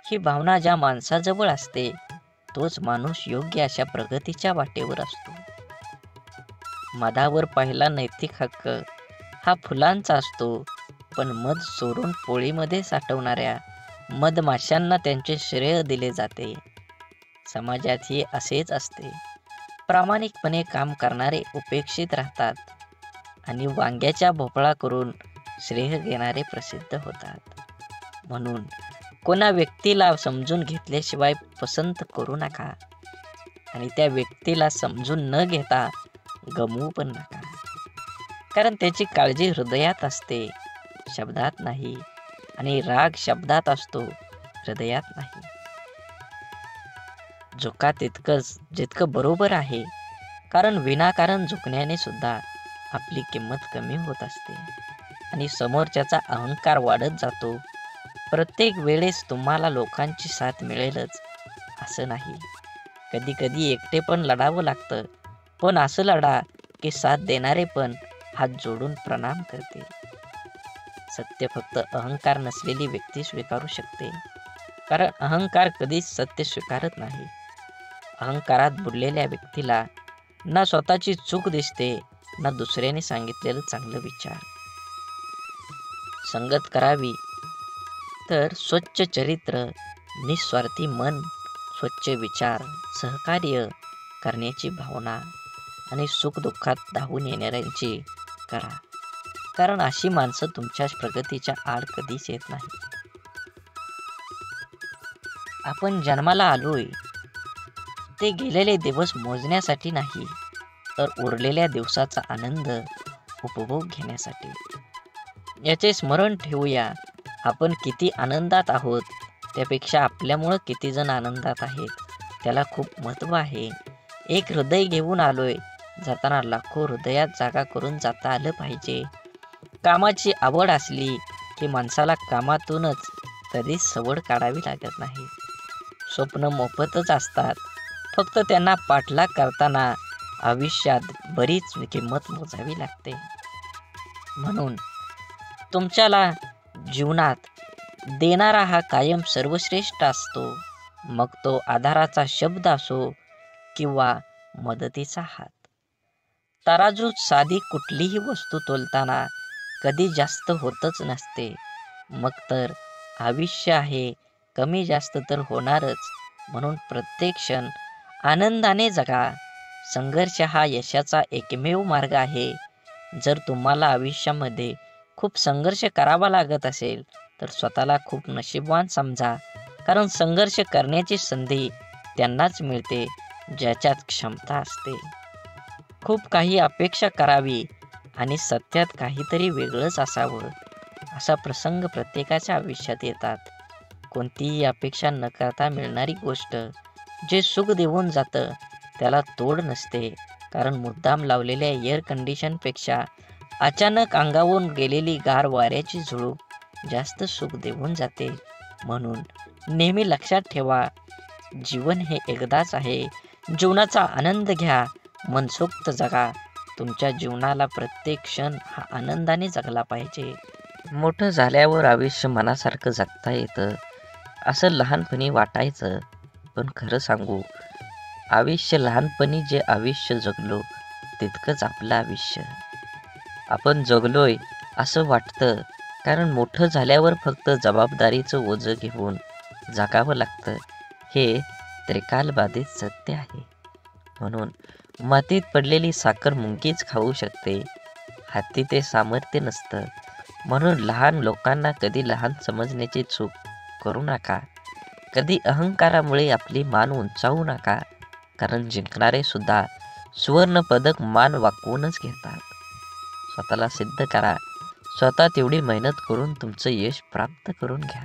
ही भावना ज्या माणसाजवळ असते तोच माणूस योग्य अशा प्रगतीच्या वाटेवर असतो. मधावर पहिला नैतिक हक्क हा फुलांचा असतो, पण मध चोरून पोळीमध्ये साठवणाऱ्या मधमाशांना त्यांचे श्रेय दिले जाते. समाजातही असेच असते. प्रामाणिकपणे काम करणारे उपेक्षित राहतात आणि वांग्याच्या भोपळा करून श्रेय घेणारे प्रसिद्ध होतात. म्हणून कोणा व्यक्तीला समजून घेतल्याशिवाय पसंत करू नका आणि त्या व्यक्तीला समजून न घेता गमवू पण नका. कारण त्याची काळजी हृदयात असते, शब्दात नाही, आणि राग शब्दात असतो, हृदयात नाही. झुका तितकंच जितकं बरोबर आहे, कारण विनाकारण झुकण्याने सुद्धा आपली किंमत कमी होत असते आणि समोरच्याचा अहंकार वाढत जातो. प्रत्येक वेळेस तुम्हाला लोकांची साथ मिळेलच असं नाही. कधी कधी एकटे पण लढावं लागतं, पण असं लढा की साथ देणारे पण हात जोडून प्रणाम करते. सत्य फक्त अहंकार नसलेली व्यक्ती स्वीकारू शकते, कारण अहंकार कधीच सत्य स्वीकारत नाही. अहंकारात बुडलेल्या व्यक्तीला ना स्वतःची चूक दिसते, ना दुसऱ्याने सांगितलेलं चांगलं विचार. संगत करावी तर स्वच्छ चरित्र, निस्वार्थी मन, स्वच्छ विचार, सहकार्य करण्याची भावना आणि सुखदुःखात धावून येणाऱ्यांची करा. कारण अशी माणसं तुमच्या प्रगतीच्या आड कधीच येत नाही. आपण जन्माला आलोय ते गेलेले दिवस मोजण्यासाठी नाही, तर उरलेल्या दिवसाचा आनंद उपभोग घेण्यासाठी. याचे स्मरण ठेवूया. आपण किती आनंदात आहोत त्यापेक्षा आपल्यामुळं किती जण आनंदात आहेत त्याला खूप महत्त्व आहे. एक हृदय घेऊन आलोय, जाताना लाखो हृदयात जागा करून जाता आलं पाहिजे. कामाची आवड असली की माणसाला कामातूनच कधीच सवड काढावी लागत नाही. स्वप्न मोफतच असतात, फक्त त्यांना पाठलाग करताना आयुष्यात बरीच किंमत मोजावी लागते. म्हणून तुमच्याला जीवनात देणारा हा कायम सर्वश्रेष्ठ असतो, मग तो आधाराचा शब्द असो किंवा मदतीचा हात. तराजूत साधी कुठलीही वस्तू तोलताना कधी जास्त होतच नसते, मग तर आयुष्य आहे, कमी जास्त तर होणारच. म्हणून प्रत्येक क्षण आनंदाने जगा. संघर्ष हा यशाचा एकमेव मार्ग आहे. जर तुम्हाला आयुष्यामध्ये खूप संघर्ष करावा लागत असेल तर स्वतःला खूप नशीबवान समजा, कारण संघर्ष करण्याची संधी त्यांनाच मिळते ज्याच्यात क्षमता असते. खूप काही अपेक्षा करावी आणि सत्यात काहीतरी वेगळंच असावं, असा प्रसंग प्रत्येकाच्या आयुष्यात येतात. कोणतीही अपेक्षा न करता मिळणारी गोष्ट जे सुख देऊन जातं त्याला तोड नसते, कारण मुद्दाम लावलेल्या एअर कंडिशनपेक्षा अचानक अंगावरून गेलेली गार वाऱ्याची झुळूक जास्त सुख देऊन जाते. म्हणून नेहमी लक्षात ठेवा, जीवन हे एकदाच आहे. जीवनाचा आनंद घ्या, मनसोक्त जगा. तुमच्या जीवनाला प्रत्येक क्षण हा आनंदाने जगला पाहिजे. मोठं झाल्यावर आयुष्य मनासारखं जगता येतं असं लहानपणी वाटायचं, पण खरं सांगू, आयुष्य लहानपणी जे आयुष्य जगलो तितकंच आपलं आयुष्य. आपण जगलोय असं वाटतं, कारण मोठं झाल्यावर फक्त जबाबदारीचं ओझं घेऊन जगावं लागतं, हे त्रिकालबाधित सत्य आहे. म्हणून मातीत पडलेली साखर मुंगीच खाऊ शकते, हाती ते सामर्थ्य नसतं. म्हणून लहान लोकांना कधी लहान समजण्याची चूक करू नका. कधी अहंकारामुळे आपली मान उंचावू नका, कारण जिंकणारे सुद्धा सुवर्ण पदक मान वाकवूनच घेतात. स्वतःला सिद्ध करा, स्वतः तेवढी मेहनत करून तुमचं यश प्राप्त करून घ्या.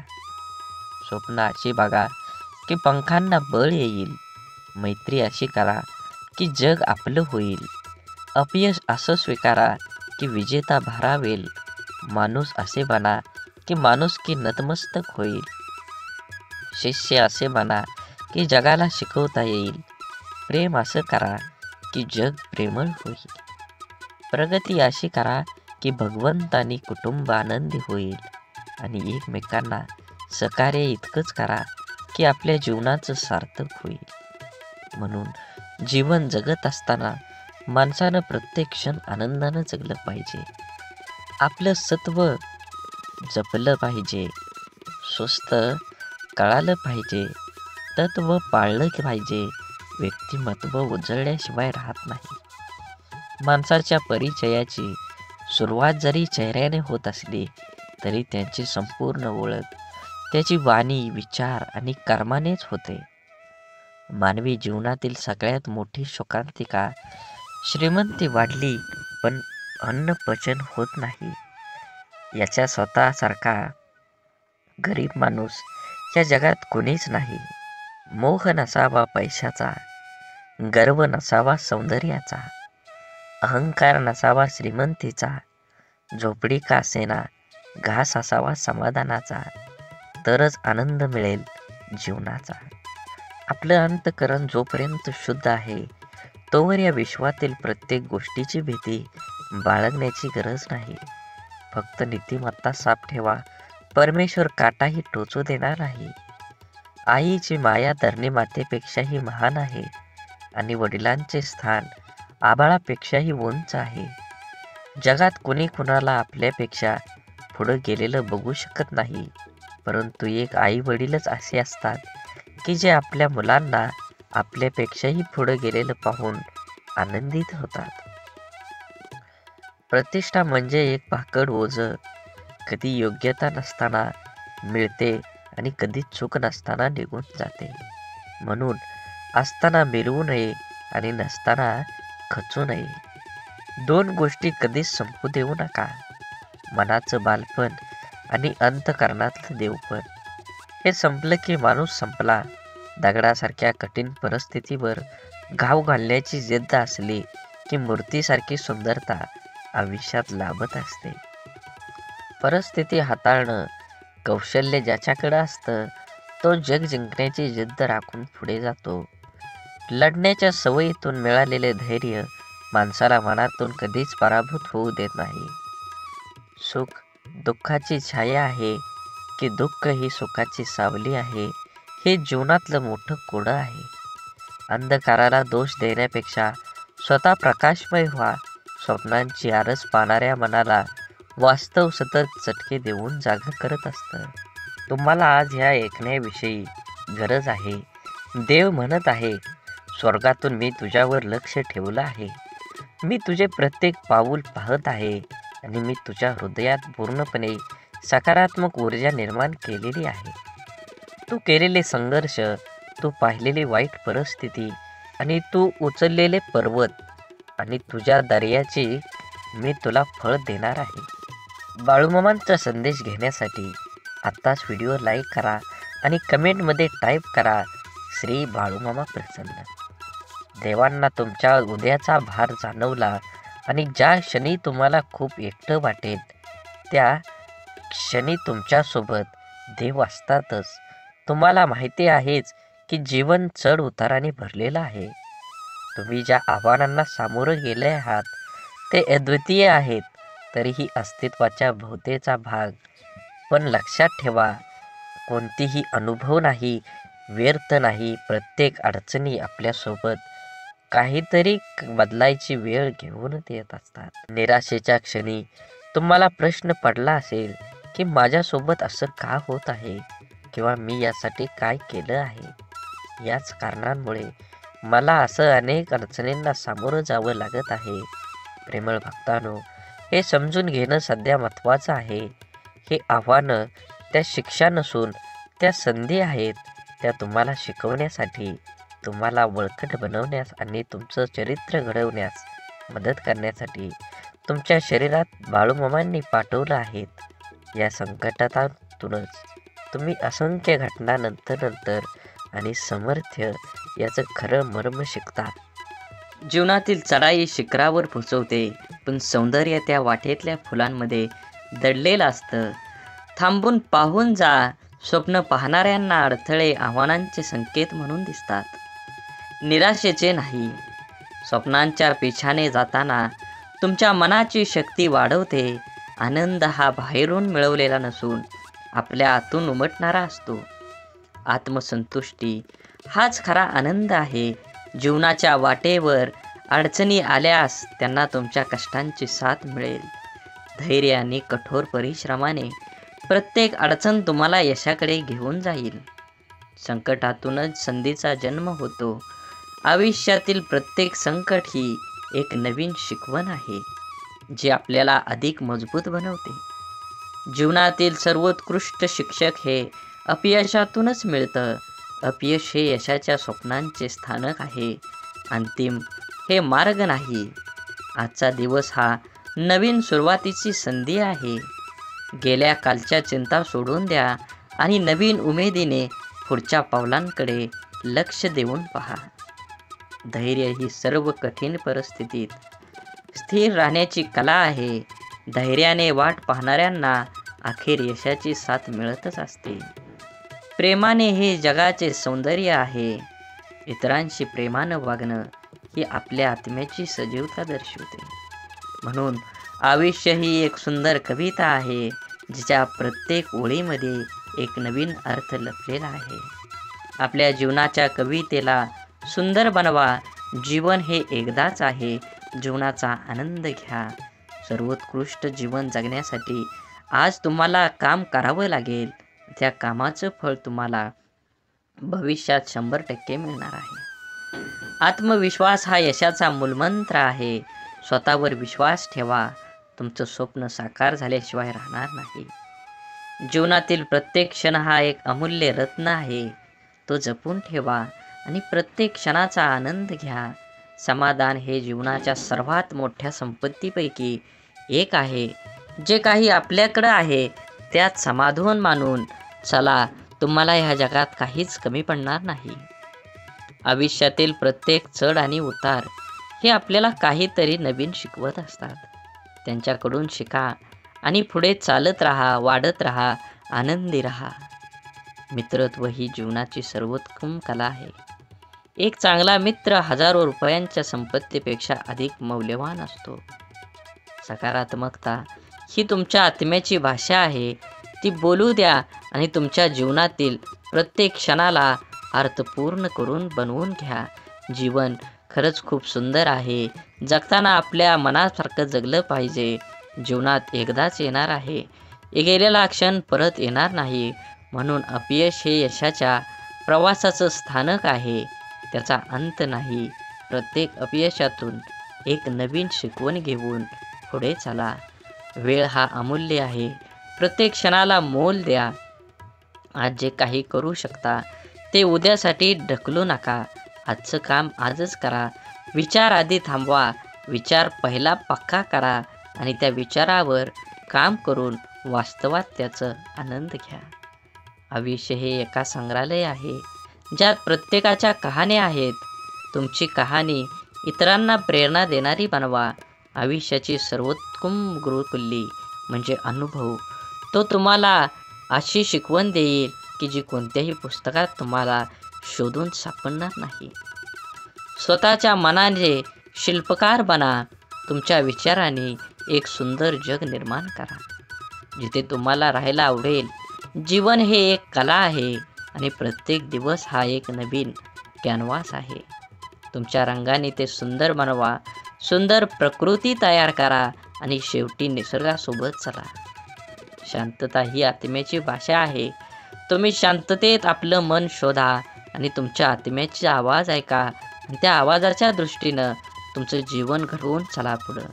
स्वप्न अशी बघा की पंखांना बळ येईल. मैत्री अशी करा की जग आपलं होईल. अपयश असं स्वीकारा की विजेता भारावेल. माणूस असे बना की माणुसकी नतमस्तक होईल. शिष्य असे बना की जगाला शिकवता येईल. प्रेम असं करा की जग प्रेमळ होईल. प्रगती अशी करा की भगवंत आणि कुटुंब आनंदी होईल आणि एकमेकांना सहकार्य इतकंच करा की आपल्या जीवनाचं सार्थक होईल. म्हणून जीवन जगत असताना माणसानं प्रत्येक क्षण आनंदानं जगलं पाहिजे. आपलं सत्व जपलं पाहिजे, स्वस्थ कळालं पाहिजे, तत्व पाळलं पाहिजे. व्यक्तिमत्व उजळल्याशिवाय राहत नाही. माणसाच्या परिचयाची सुरुवात जरी चेहऱ्याने होत असली तरी त्यांची संपूर्ण ओळख त्याची वाणी, विचार आणि कर्मानेच होते. मानवी जीवनातील सगळ्यात मोठी शोकांतिका श्रीमंती वाढली पण अन्न पचन होत नाही. याच्या स्वतःसारखा गरीब माणूस या जगात कोणीच नाही. मोह नसावा पैशाचा, गर्व नसावा सौंदर्याचा, अहंकार नसावा श्रीमंतीचा, झोपडी का असेना घास असावा समाधानाचा, तरच आनंद मिळेल जीवनाचा. आपलं अंतःकरण जोपर्यंत शुद्ध आहे तोवर या विश्वातील प्रत्येक गोष्टीची भीती बाळगण्याची गरज नाही. फक्त नीतिमत्ता साफ ठेवा, परमेश्वर काटाही टोचू देणार नाही. आईची माया धरणीमातेपेक्षाही महान आहे आणि वडिलांचे स्थान आभाळापेक्षाही उंच आहे. जगात कोणी कुणाला आपल्यापेक्षा पुढं गेलेलं बघू शकत नाही, परंतु एक आई वडीलच असे असतात की जे आपल्या मुलांना आपल्यापेक्षाही पुढं गेलेलं पाहून आनंदित होतात. प्रतिष्ठा म्हणजे एक भाकड ओझं, कधी योग्यता नसताना मिळते आणि कधी चूक नसताना निघून जाते. म्हणून असताना मिरवू नये आणि नसताना खचू नये. दोन गोष्टी कधीच संपू देऊ नका, मनाचं बालपण आणि अंतःकरणातलं देवपण. हे संपलं की माणूस संपला. दगडासारख्या कठीण परिस्थितीवर घाव घालण्याची जिद्द असली की मूर्तीसारखी सुंदरता आयुष्यात लाभत असते. परिस्थिती हाताळणं कौशल्य ज्याच्याकडे असतं तो जग जिंकण्याची जिद्द राखून पुढे जातो. लढण्याच्या सवयीतून मिळालेले धैर्य माणसाला मनातून कधीच पराभूत होऊ देत नाही. सुख दुःखाची छाया आहे की दुःख ही सुखाची सावली आहे, हे जीवनातलं मोठं कोडं आहे. अंधकाराला दोष देण्यापेक्षा स्वतः प्रकाशमय व्हा. स्वप्नांची आरस पाहणाऱ्या मनाला वास्तव सतत चटके देऊन जागा करत असतं. तुम्हाला आज ह्या ऐकण्याविषयी गरज आहे. देव म्हणत आहे, स्वर्गातून मी तुझ्यावर लक्ष ठेवलं आहे. मी तुझे प्रत्येक पाऊल पाहत आहे आणि मी तुझ्या हृदयात पूर्णपणे सकारात्मक ऊर्जा निर्माण केलेली आहे. तू केलेले संघर्ष, तू पाहिलेली वाईट परिस्थिती आणि तू उचललेले पर्वत आणि तुझ्या दर्याची मी तुला फळ देणार आहे. बाळूमामांचा संदेश घेण्यासाठी आत्ताच व्हिडिओ लाईक करा आणि कमेंटमध्ये टाईप करा, श्री बाळूमामा प्रसन्न. देवांना तुमच्या उद्याचा भार जाणवला आणि ज्या क्षणी तुम्हाला खूप एकटं वाटेल त्या क्षणी तुमच्यासोबत देव असतातच. तुम्हाला माहिती आहेच की जीवन चढ उताराने भरलेलं आहे. तुम्ही ज्या आव्हानांना सामोरं गेले आहात ते अद्वितीय आहेत, तरीही अस्तित्वाच्या भोवतेचा भाग. पण लक्षात ठेवा, कोणतीही अनुभव नाही, व्यर्थ नाही. प्रत्येक अडचणी आपल्यासोबत काहीतरी बदलायची वेळ घेऊन येत असतात. निराशेच्या क्षणी तुम्हाला प्रश्न पडला असेल की माझ्यासोबत असं का होत आहे किंवा मी यासाठी काय केलं आहे. याच कारणांमुळे मला असं अनेक अडचणींना सामोरं जावं लागत आहे. प्रेमळ भक्तांनो, हे समजून घेणं सध्या महत्त्वाचं आहे. हे आव्हानं त्या शिक्षा नसून त्या संधी आहेत. त्या तुम्हाला शिकवण्यासाठी, तुम्हाला बळकट बनवण्यास आणि तुमचं चरित्र घडवण्यास मदत करण्यासाठी तुमच्या शरीरात बाळूमामांनी पाठवलं आहेत. या संकटातूनच तुम्ही असंख्य घटना नंतर आणि सामर्थ्य याचं खरं मर्म शिकता. जीवनातील चढाई शिखरावर पोचवते, पण सौंदर्य त्या वाटेतल्या फुलांमध्ये दडलेलं असतं. थांबून पाहून जा. स्वप्न पाहणाऱ्यांना अडथळे आव्हानांचे संकेत म्हणून दिसतात, निराशेचे नाही. स्वप्नांच्या पिछाने जाताना तुमच्या मनाची शक्ती वाढवते. आनंद हा बाहेरून मिळवलेला नसून आपल्या आतून उमटणारा असतो. आत्मसंतुष्टी हाच खरा आनंद आहे. जीवनाच्या वाटेवर अडचणी आल्यास त्यांना तुमच्या कष्टांची साथ मिळेल. धैर्य आणि कठोर परिश्रमाने प्रत्येक अडचण तुम्हाला यशाकडे घेऊन जाईल. संकटातूनच संधीचा जन्म होतो. आयुष्यातील प्रत्येक संकट ही एक नवीन शिकवण आहे, जी आपल्याला अधिक मजबूत बनवते. जीवनातील सर्वोत्कृष्ट शिक्षक हे अपयशातूनच मिळतं. अपयश हे यशाच्या स्वप्नांचे स्थानक आहे, अंतिम हे मार्ग नाही. आजचा दिवस हा नवीन सुरुवातीची संधी आहे. गेल्या कालच्या चिंता सोडून द्या आणि नवीन उमेदीने पुढच्या पावलांकडे लक्ष देऊन पहा. धैर्य ही सर्व कठीण परिस्थितीत स्थिर राहण्याची कला आहे. धैर्याने वाट पाहणाऱ्यांना अखेर यशाची साथ मिळतच असते. प्रेमाने हे जगाचे सौंदर्य आहे. इतरांशी प्रेमानं वागणं ही आपल्या आत्म्याची सजीवता दर्शवते. म्हणून आयुष्य ही एक सुंदर कविता आहे, जिच्या प्रत्येक ओळीमध्ये एक नवीन अर्थ लपलेला आहे. आपल्या जीवनाच्या कवितेला सुंदर बनवा. जीवन हे एकदाच आहे. जीवनाचा आनंद घ्या. सर्वोत्कृष्ट जीवन जगण्यासाठी आज तुम्हाला काम करावं लागेल. त्या कामाचं फळ तुम्हाला भविष्यात 100% मिळणार आहे. आत्मविश्वास हा यशाचा मूलमंत्र आहे. स्वतःवर विश्वास ठेवा. तुमचं स्वप्न साकार झाल्याशिवाय राहणार नाही. जीवनातील प्रत्येक क्षण हा एक अमूल्य रत्न आहे. तो जपून ठेवा आणि प्रत्येक क्षणाचा आनंद घ्या. समाधान हे जीवनाच्या सर्वात मोठ्या संपत्तीपैकी एक आहे. जे काही आपल्याकडं आहे त्यात समाधान मानून चला. तुम्हाला ह्या जगात काहीच कमी पडणार नाही. आयुष्यातील प्रत्येक चढ आणि उतार हे आपल्याला काहीतरी नवीन शिकवत असतात. त्यांच्याकडून शिका आणि पुढे चालत राहा, वाढत राहा, आनंदी राहा. मित्रत्व ही जीवनाची सर्वोत्तम कला आहे. एक चांगला मित्र हजारो रुपयांच्या संपत्तीपेक्षा अधिक मौल्यवान असतो. सकारात्मकता ही तुमच्या आत्म्याची भाषा आहे. ती बोलू द्या आणि तुमच्या जीवनातील प्रत्येक क्षणाला अर्थपूर्ण करून बनवून घ्या. जीवन खरंच खूप सुंदर आहे. जगताना आपल्या मनासारखं जगलं पाहिजे. जीवनात एकदाच येणार आहे. गेलेला क्षण परत येणार नाही. म्हणून अपयश हे यशाच्या प्रवासाचं स्थानक आहे, त्याचा अंत नाही. प्रत्येक अपयशातून एक नवीन शिकवण घेऊन पुढे चला. वेळ हा अमूल्य आहे. प्रत्येक क्षणाला मोल द्या. आज जे काही करू शकता ते उद्यासाठी ढकलू नका. आजचं काम आजच करा. विचार आधी थांबवा. विचार पहिला पक्का करा आणि त्या विचारावर काम करून वास्तवात त्याचा आनंद घ्या. आयुष्य हे एका संग्रहालय आहे, ज्यात प्रत्येकाच्या कहाण्या आहेत. तुमची कहाणी इतरांना प्रेरणा देणारी बनवा. आयुष्याची सर्वोत्तम गुरुकिल्ली म्हणजे अनुभव. तो तुम्हाला अशी शिकवण देईल की जी कोणत्याही पुस्तकात तुम्हाला शोधून सापडणार नाही. स्वतःच्या मनाने शिल्पकार बना. तुमच्या विचारांनी एक सुंदर जग निर्माण करा, जिथे तुम्हाला राहायला आवडेल. जीवन हे एक कला आहे आणि प्रत्येक दिवस हा एक नवीन कॅनव्हास आहे. तुमच्या रंगाने ते सुंदर बनवा. सुंदर प्रकृती तयार करा आणि शेवटी निसर्गासोबत चला. शांतता ही आत्म्याची भाषा आहे. तुम्ही शांततेत आपलं मन शोधा आणि तुमच्या आत्म्याचे आवाज ऐका आणि त्या आवाजाच्या दृष्टीनं तुमचं जीवन घडवून चला पुढं.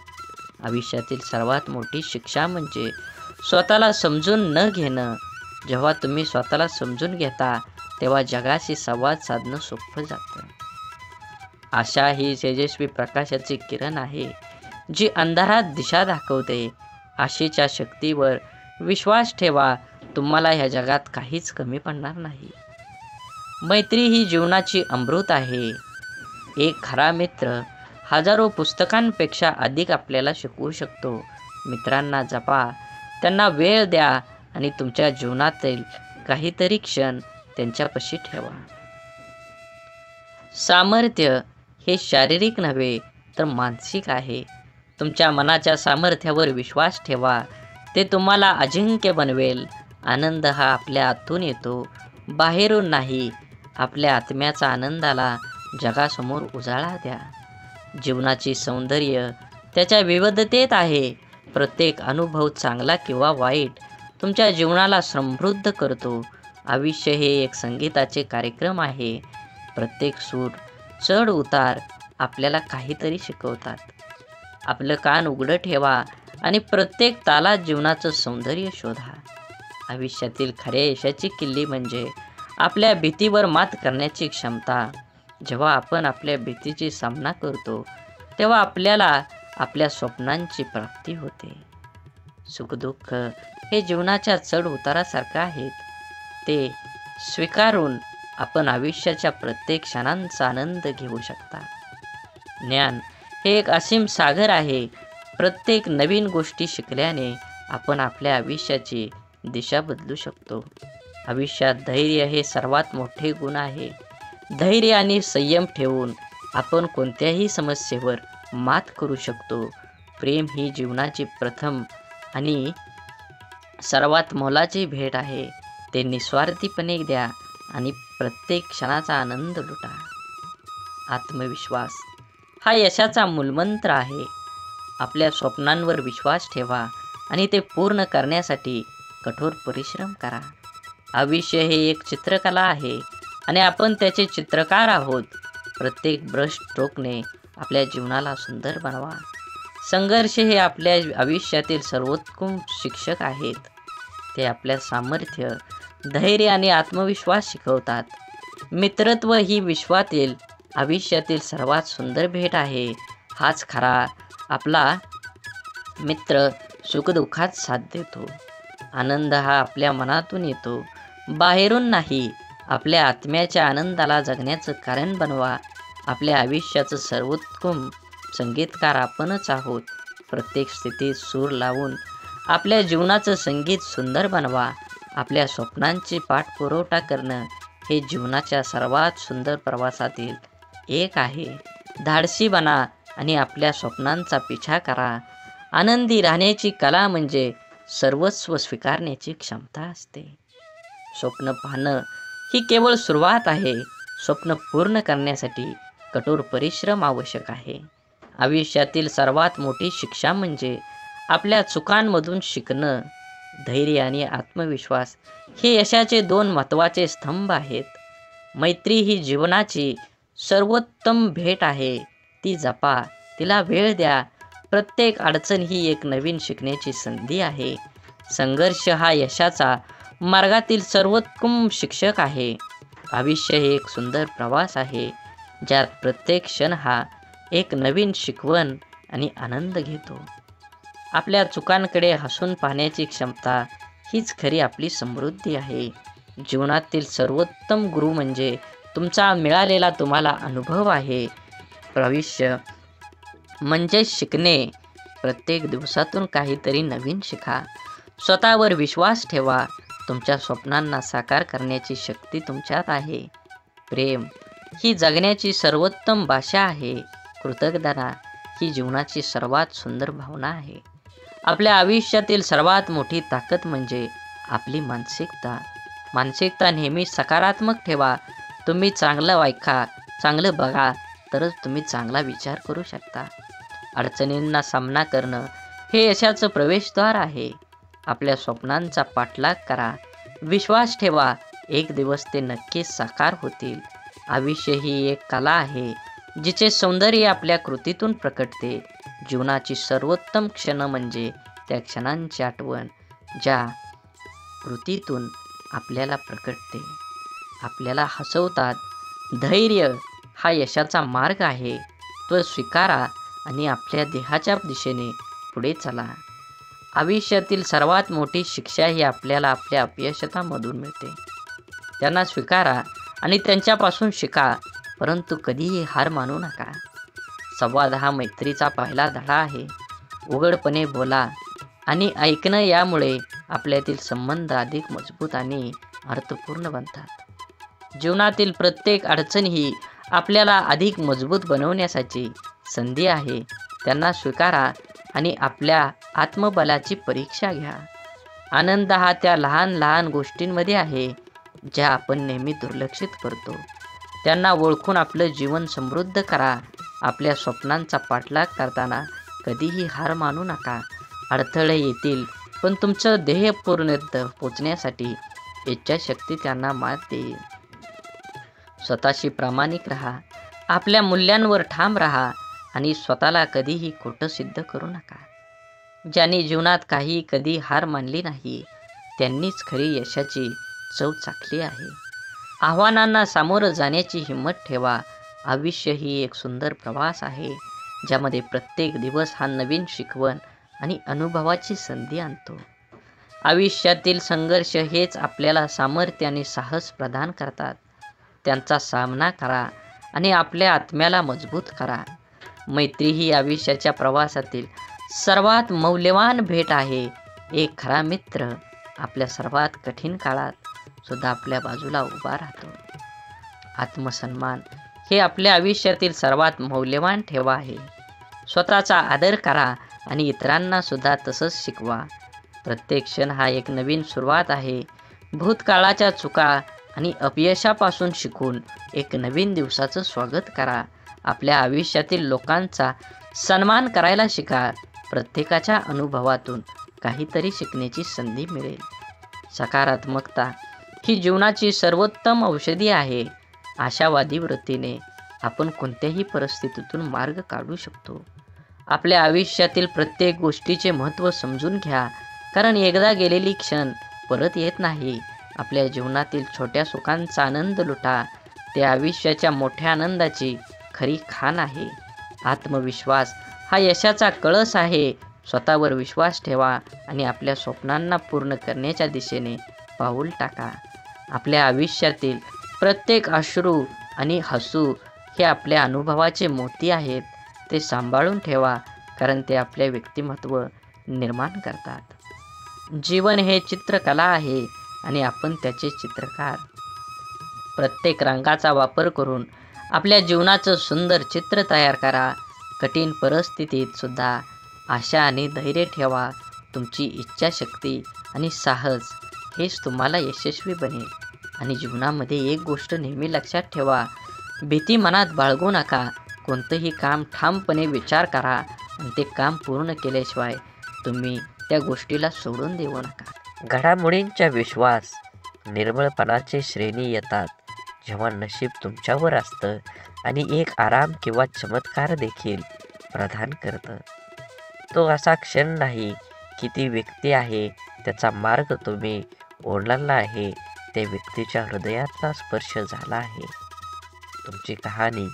आयुष्यातील सर्वात मोठी शिक्षा म्हणजे स्वतःला समजून न घेणं. जेव्हा तुम्ही स्वतःला समजून घेता तेव्हा जगाशी संवाद साधणं सोपं जातं. आशा ही तेजस्वी प्रकाशाची किरण आहे, जी अंधारात दिशा दाखवते. आशेच्या शक्तीवर विश्वास ठेवा. तुम्हाला ह्या जगात काहीच कमी पडणार नाही. मैत्री ही जीवनाची अमृत आहे. एक खरा मित्र हजारो पुस्तकांपेक्षा अधिक आपल्याला शिकवू शकतो. मित्रांना जपा, त्यांना वेळ द्या आणि तुमच्या जीवनातील काहीतरी क्षण त्यांच्यापाशी ठेवा. सामर्थ्य हे शारीरिक नव्हे तर मानसिक आहे. तुमच्या मनाच्या सामर्थ्यावर विश्वास ठेवा, ते तुम्हाला अजिंक्य बनवेल. आनंद हा आपल्या आतून येतो, बाहेरून नाही. आपल्या आत्म्याचा आनंदाला जगासमोर उजाळा द्या. जीवनाची सौंदर्य त्याच्या विविधतेत आहे. प्रत्येक अनुभव, चांगला किंवा वाईट, तुमच्या जीवनाला समृद्ध करतो. आयुष्य हे एक संगीताचे कार्यक्रम आहे. प्रत्येक सूर, चढ उतार आपल्याला काहीतरी शिकवतात. आपलं कान उघडं ठेवा आणि प्रत्येक तालात जीवनाचं सौंदर्य शोधा. आयुष्यातील खऱ्या यशाची किल्ली म्हणजे आपल्या भीतीवर मात करण्याची क्षमता. जेव्हा आपण आपल्या भीतीची सामना करतो, तेव्हा आपल्याला आपल्या स्वप्नांची प्राप्ती होते. सुखदुःख हे जीवनाच्या चढ उतारासारखं आहेत. ते स्वीकारून आपण आयुष्याच्या प्रत्येक क्षणांचा आनंद घेऊ शकता. ज्ञान हे एक असीम सागर आहे. प्रत्येक नवीन गोष्टी शिकल्याने आपण आपल्या आयुष्याची दिशा बदलू शकतो. आयुष्यात धैर्य हे सर्वात मोठे गुण आहे. धैर्य आणि संयम ठेवून आपण कोणत्याही समस्येवर मात करू शकतो. प्रेम ही जीवनाची प्रथम आणि सर्वात मोलाची भेट आहे. ते निस्वार्थीपणे द्या आणि प्रत्येक क्षणाचा आनंद लुटा. आत्मविश्वास हा यशाचा मूलमंत्र आहे. आपल्या स्वप्नांवर विश्वास ठेवा आणि ते पूर्ण करण्यासाठी कठोर परिश्रम करा. आयुष्य हे एक चित्रकला आहे आणि आपण त्याचे चित्रकार आहोत. प्रत्येक ब्रश स्ट्रोकने आपल्या जीवनाला सुंदर बनवा. संघर्ष हे आपल्या आयुष्यातील सर्वोत्तम शिक्षक आहेत. ते आपल्या सामर्थ्य, धैर्य आणि आत्मविश्वास शिकवतात. मित्रत्व ही विश्वातील आयुष्यातील सर्वात सुंदर भेट आहे. हाच खरा आपला मित्र सुखदुःखात साथ देतो. आनंद हा आपल्या मनातून येतो, बाहेरून नाही. आपल्या आत्म्याच्या आनंदाला जगण्याचं कारण बनवा. आपल्या आयुष्याचं सर्वोत्तम संगीतकार आपणच आहोत. प्रत्येक स्थितीत सूर लावून आपल्या जीवनाचं संगीत सुंदर बनवा. आपल्या स्वप्नांची पाठपुरवठा करणं हे जीवनाच्या सर्वात सुंदर प्रवासातील एक आहे. धाडसी बना आणि आपल्या स्वप्नांचा पिछा करा. आनंदी राहण्याची कला म्हणजे सर्वस्व स्वीकारण्याची क्षमता असते. स्वप्न पाहणं ही केवळ सुरुवात आहे. स्वप्न पूर्ण करण्यासाठी कठोर परिश्रम आवश्यक आहे. आयुष्यातील सर्वात मोठी शिक्षा म्हणजे आपल्या चुकांमधून शिकणं. धैर्य आणि आत्मविश्वास हे यशाचे दोन महत्त्वाचे स्तंभ आहेत. मैत्री ही जीवनाची सर्वोत्तम भेट आहे. ती जपा, तिला वेळ द्या. प्रत्येक अडचण ही एक नवीन शिकण्याची संधी आहे. संघर्ष हा यशाचा मार्गातील सर्वोत्तम शिक्षक आहे. आयुष्य हे एक सुंदर प्रवास आहे, ज्यात प्रत्येक क्षण हा एक नवीन शिकवण आणि आनंद घेतो. आपल्या चुकांकडे हसून पाहण्याची क्षमता हीच खरी आपली समृद्धी आहे. जीवनातील सर्वोत्तम गुरु म्हणजे तुमचा मिळालेला तुम्हाला अनुभव आहे. आयुष्य म्हणजे शिकणे. प्रत्येक दिवसातून काहीतरी नवीन शिका. स्वतःवर विश्वास ठेवा. तुमच्या स्वप्नांना साकार करण्याची शक्ती तुमच्यात आहे. प्रेम ही जगण्याची सर्वोत्तम भाषा आहे. कृतज्ञता ही जीवनाची सर्वात सुंदर भावना आहे. आपल्या आयुष्यातील सर्वात मोठी ताकद म्हणजे आपली मानसिकता नेहमी सकारात्मक ठेवा. तुम्ही चांगलं ऐका, चांगलं बघा, तरच तुम्ही चांगला विचार करू शकता. अडचणींना सामना करणं हे यशाचं प्रवेशद्वार आहे. आपल्या स्वप्नांचा पाठलाग करा. विश्वास ठेवा, एक दिवस ते नक्कीच साकार होतील. आयुष्य ही एक कला आहे, जिचे सौंदर्य आपल्या कृतीतून प्रकटते. जीवनाची सर्वोत्तम क्षण म्हणजे त्या क्षणांची आठवण, ज्या कृतीतून आपल्याला प्रकटते, आपल्याला हसवतात. धैर्य हा यशाचा मार्ग आहे. तो स्वीकारा आणि आपल्या देहाच्या दिशेने पुढे चला. आयुष्यातील सर्वात मोठी शिक्षा ही आपल्याला आपल्या अपयशामधून मिळते. त्यांना स्वीकारा आणि त्यांच्यापासून शिका, परंतु कधीही हार मानू नका. संवाद हा मैत्रीचा पहिला धडा आहे. उघडपणे बोला आणि ऐकणं, यामुळे आपल्यातील संबंध अधिक मजबूत आणि अर्थपूर्ण बनतात. जीवनातील प्रत्येक अडचण ही आपल्याला अधिक मजबूत बनवण्यासाठी संधी आहे. त्यांना स्वीकारा आणि आपल्या आत्मबलाची परीक्षा घ्या. आनंद हा त्या लहान लहान गोष्टींमध्ये आहे ज्या आपण नेहमी दुर्लक्षित करतो. त्यांना ओळखून आपलं जीवन समृद्ध करा. आपल्या स्वप्नांचा पाठलाग करताना कधीही हार मानू नका. अडथळे येतील, पण तुमचं ध्येय पूर्णत्व पोचण्यासाठी इच्छाशक्ती त्यांना मात देईल. स्वतःशी प्रामाणिक राहा. आपल्या मूल्यांवर ठाम राहा आणि स्वतःला कधीही खोटं सिद्ध करू नका. ज्यांनी जीवनात कधी हार मानली नाही, त्यांनीच खरी यशाची चव चाखली आहे. आव्हानांना सामोरं जाण्याची हिंमत ठेवा. आयुष्य ही एक सुंदर प्रवास आहे, ज्यामध्ये प्रत्येक दिवस हा नवीन शिकवण आणि अनुभवाची संधी आणतो. आयुष्यातील संघर्ष हेच आपल्याला सामर्थ्य आणि साहस प्रदान करतात. त्यांचा सामना करा आणि आपल्या आत्म्याला मजबूत करा. मैत्री ही आयुष्याच्या प्रवासातील सर्वात मौल्यवान भेट आहे. एक खरा मित्र आपल्या सर्वात कठीण काळात सुद्धा आपल्या बाजूला उभा राहतो. आत्मसन्मान हे आपल्या आयुष्यातील सर्वात मौल्यवान ठेवा आहे. स्वतःचा आदर करा आणि इतरांना सुद्धा तसंच शिकवा. प्रत्येक क्षण हा एक नवीन सुरुवात आहे. भूतकाळाच्या चुका आणि अपयशापासून शिकून एक नवीन दिवसाचं स्वागत करा. आपल्या आयुष्यातील लोकांचा सन्मान करायला शिका. प्रत्येकाच्या अनुभवातून काहीतरी शिकण्याची संधी मिळेल. सकारात्मकता ही जीवनाची सर्वोत्तम औषधी आहे. आशावादी वृत्तीने आपण कोणत्याही परिस्थितीतून मार्ग काढू शकतो. आपल्या आयुष्यातील प्रत्येक गोष्टीचे महत्त्व समजून घ्या, कारण एकदा गेलेली क्षण परत येत नाही. आपल्या जीवनातील छोट्या सुखांचा आनंद लुटा. ते आयुष्याच्या मोठ्या आनंदाची खरी खाण आहे. आत्मविश्वास हा यशाचा कळस आहे. स्वतःवर विश्वास ठेवा आणि आपल्या स्वप्नांना पूर्ण करण्याच्या दिशेने पाऊल टाका. आपल्या आयुष्यातील प्रत्येक अश्रू आणि हसू हे आपल्या अनुभवाचे मोती आहेत. ते सांभाळून ठेवा, कारण ते आपले व्यक्तिमत्व निर्माण करतात. जीवन हे चित्रकला आहे आणि आपण त्याचे चित्रकार. प्रत्येक रंगाचा वापर करून आपल्या जीवनाचं सुंदर चित्र तयार करा. कठीण परिस्थितीत सुद्धा आशा आणि धैर्य ठेवा. तुमची इच्छाशक्ती आणि साहस हेच तुम्हाला यशस्वी बनेल. आणि जीवनामध्ये एक गोष्ट नेहमी लक्षात ठेवा, भीती मनात बाळगू नका. कोणतंही काम ठामपणे विचार करा आणि ते काम पूर्ण केल्याशिवाय तुम्ही त्या गोष्टीला सोडून देऊ नका. घडामोडींचा विश्वास निर्मळपणाचे श्रेणी येतात जेव्हा नशीब तुमच्यावर असतं आणि एक आराम किंवा चमत्कार देखील प्रदान करतं. तो असा क्षण नाही की ती व्यक्ती आहे, त्याचा मार्ग तुम्ही ओलांडला आहे, त्या व्यक्तीच्या हृदयातला स्पर्श झाला आहे. तुमची कहाणी,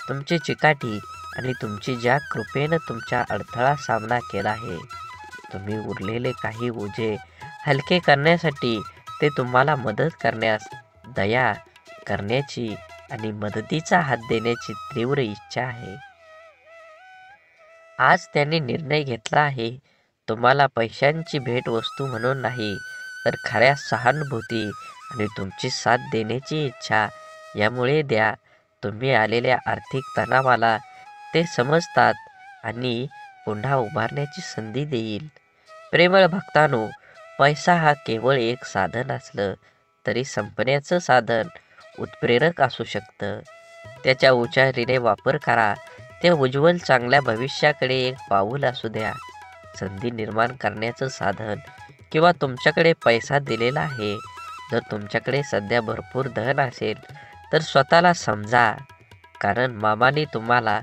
तुमची चिकाटी आणि तुमची ज्या कृपेनं तुमच्या अडथळा सामना केला आहे, तुम्ही उरलेले काही ओझे हलके करण्यासाठी, ते तुम्हाला मदत करण्यास, दया करण्याची आणि मदतीचा हात देण्याची तीव्र इच्छा आहे. आज त्यांनी निर्णय घेतला आहे, तुम्हाला पैशांची भेटवस्तू म्हणून नाही, तर खऱ्या सहानुभूती आणि तुमची साथ देण्याची इच्छा यामुळे द्या. तुम्ही आलेल्या आर्थिक तणावाला ते समजतात आणि पुन्हा उभारण्याची संधी देईल. प्रेमळ भक्तांनो, पैसा हा केवळ एक साधन असलं तरी संपण्याचं साधन उत्प्रेरक असू शकतं. त्याच्या हुशारीने वापर करा. ते उज्ज्वल चांगल्या भविष्याकडे एक पाऊल असू द्या. संधी निर्माण करण्याचं साधन किंवा तुमच्याकडे पैसा दिलेला आहे. जर तुमच्याकडे सध्या भरपूर धन असेल तर स्वतःला समजा, कारण मामाने तुम्हाला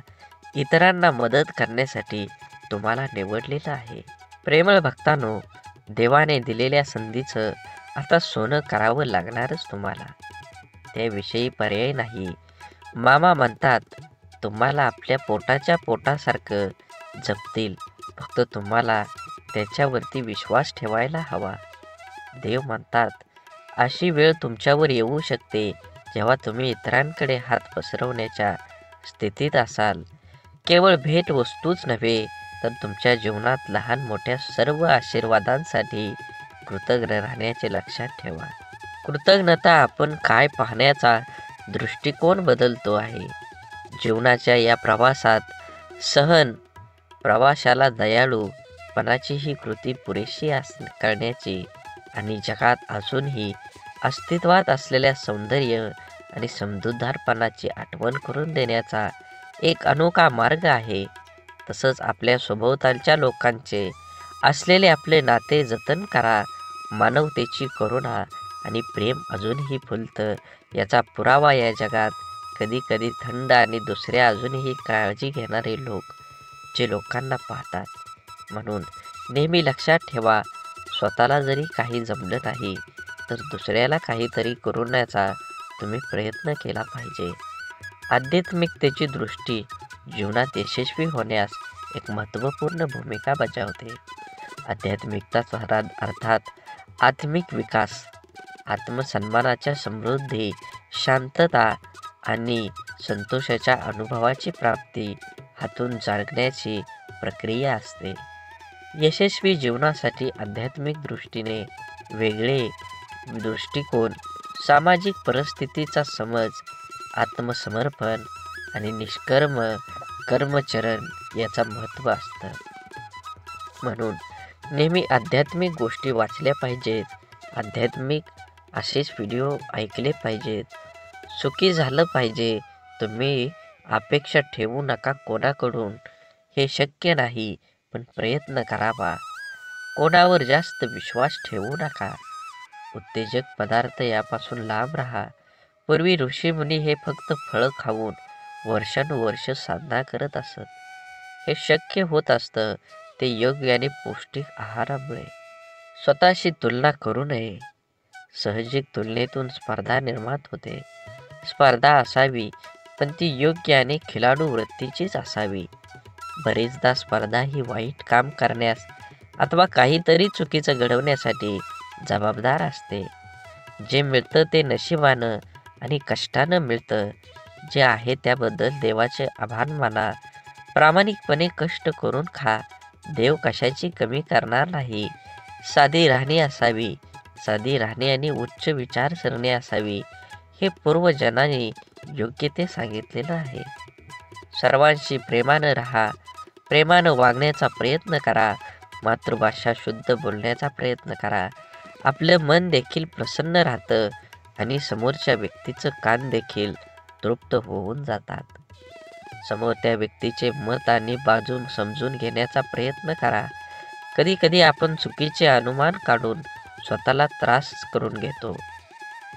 इतरांना मदत करण्यासाठी तुम्हाला निवडलेलं आहे. प्रेमळ भक्तांनो, देवाने दिलेल्या संधीचं आता सोनं करावं लागणारच तुम्हाला. त्याविषयी पर्याय नाही. मामा म्हणतात, तुम्हाला आपल्या पोटाच्या पोटासारखं जपतील, फक्त तुम्हाला त्याच्यावरती विश्वास ठेवायला हवा. देव म्हणतात, अशी वेळ तुमच्यावर येऊ शकते जेव्हा तुम्ही इतरांकडे हात पसरवण्याच्या स्थितीत असाल. केवळ भेटवस्तूच नव्हे, तर तुमच्या जीवनात लहान मोठ्या सर्व आशीर्वादांसाठी कृतज्ञ राहण्याचे लक्षात ठेवा. कृतज्ञता आपण काय पाहण्याचा दृष्टिकोन बदलतो आहे. जीवनाच्या या प्रवासात सहन प्रवाशाला दयाळूपणाची ही कृती पुरेशी करण्याची आणि जगात अजूनही अस्तित्वात असलेल्या सौंदर्य आणि समजूतदारपणाची आठवण करून देण्याचा एक अनोखा मार्ग आहे. तसंच आपल्या सभोवतालच्या लोकांचे असलेले आपले नाते जतन करा. मानवतेची करुणा आणि प्रेम अजूनही फुलतं याचा पुरावा या जगात कधी कधी थंड आणि दुसऱ्या अजूनही काळजी घेणारे लोक जे लोकांना पाहतात. म्हणून नेहमी लक्षात ठेवा, स्वतःला जरी काही जमलं नाही तर दुसऱ्याला काहीतरी करूनचा तुम्ही प्रयत्न केला पाहिजे. आध्यात्मिकतेची दृष्टी जीवनात यशस्वी होण्यास एक महत्त्वपूर्ण भूमिका बजावते. आध्यात्मिकताचा अर्थात आत्मिक विकास, आत्मसन्मानाच्या समृद्धी, शांतता आणि संतोषाच्या अनुभवाची प्राप्ती हातून जागण्याची प्रक्रिया असते. यशस्वी जीवनासाठी आध्यात्मिक दृष्टीने वेगळे दृष्टिकोन, सामाजिक परिस्थितीचा समज, आत्मसमर्पण आणि निष्कर्म कर्मचरण याचा महत्त्व असतं. म्हणून नेहमी आध्यात्मिक गोष्टी वाचल्या पाहिजेत, आध्यात्मिक असेच व्हिडिओ ऐकले पाहिजेत. सुखी झालं पाहिजे. तुम्ही अपेक्षा ठेवू नका कोणाकडून, हे शक्य नाही, पण प्रयत्न करावा. कोणावर जास्त विश्वास ठेवू नका. उत्तेजक पदार्थ यापासून लांब राहा. पूर्वी ऋषीमुनी हे फक्त फळं खाऊन वर्षानुवर्ष साधना करत असत. हे शक्य होत असतं ते योग्य आणि पौष्टिक आहारामुळे. स्वतःशी तुलना करू नये. साहजिक तुलनेतून स्पर्धा निर्माण होते. स्पर्धा असावी, पण ती योग्य आणि खिलाडू वृत्तीचीच असावी. बरेचदा स्पर्धा ही वाईट काम करण्यास अथवा काहीतरी चुकीचं घडवण्यासाठी जबाबदार असते. जे मिळतं ते नशिबानं आणि कष्टानं मिळतं. जे आहे त्याबद्दल देवाचे आभार माना. प्रामाणिकपणे कष्ट करून खा. देव कशाची कमी करणार नाही. साधी राहणी असावी. साधी राहणी आणि उच्च विचारसरणी असावी, हे पूर्वजनांनी योग्य ते सांगितलेलं आहे. सर्वांशी प्रेमानं राहा. प्रेमानं वागण्याचा प्रयत्न करा. मातृभाषा शुद्ध बोलण्याचा प्रयत्न करा. आपलं मन देखील प्रसन्न राहतं आणि समोरच्या व्यक्तीचं कान देखील तृप्त होऊन जातात. समोर त्या व्यक्तीचे मत आणि बाजू समजून घेण्याचा प्रयत्न करा. कधी कधी आपण चुकीचे अनुमान काढून स्वतःला त्रास करून घेतो.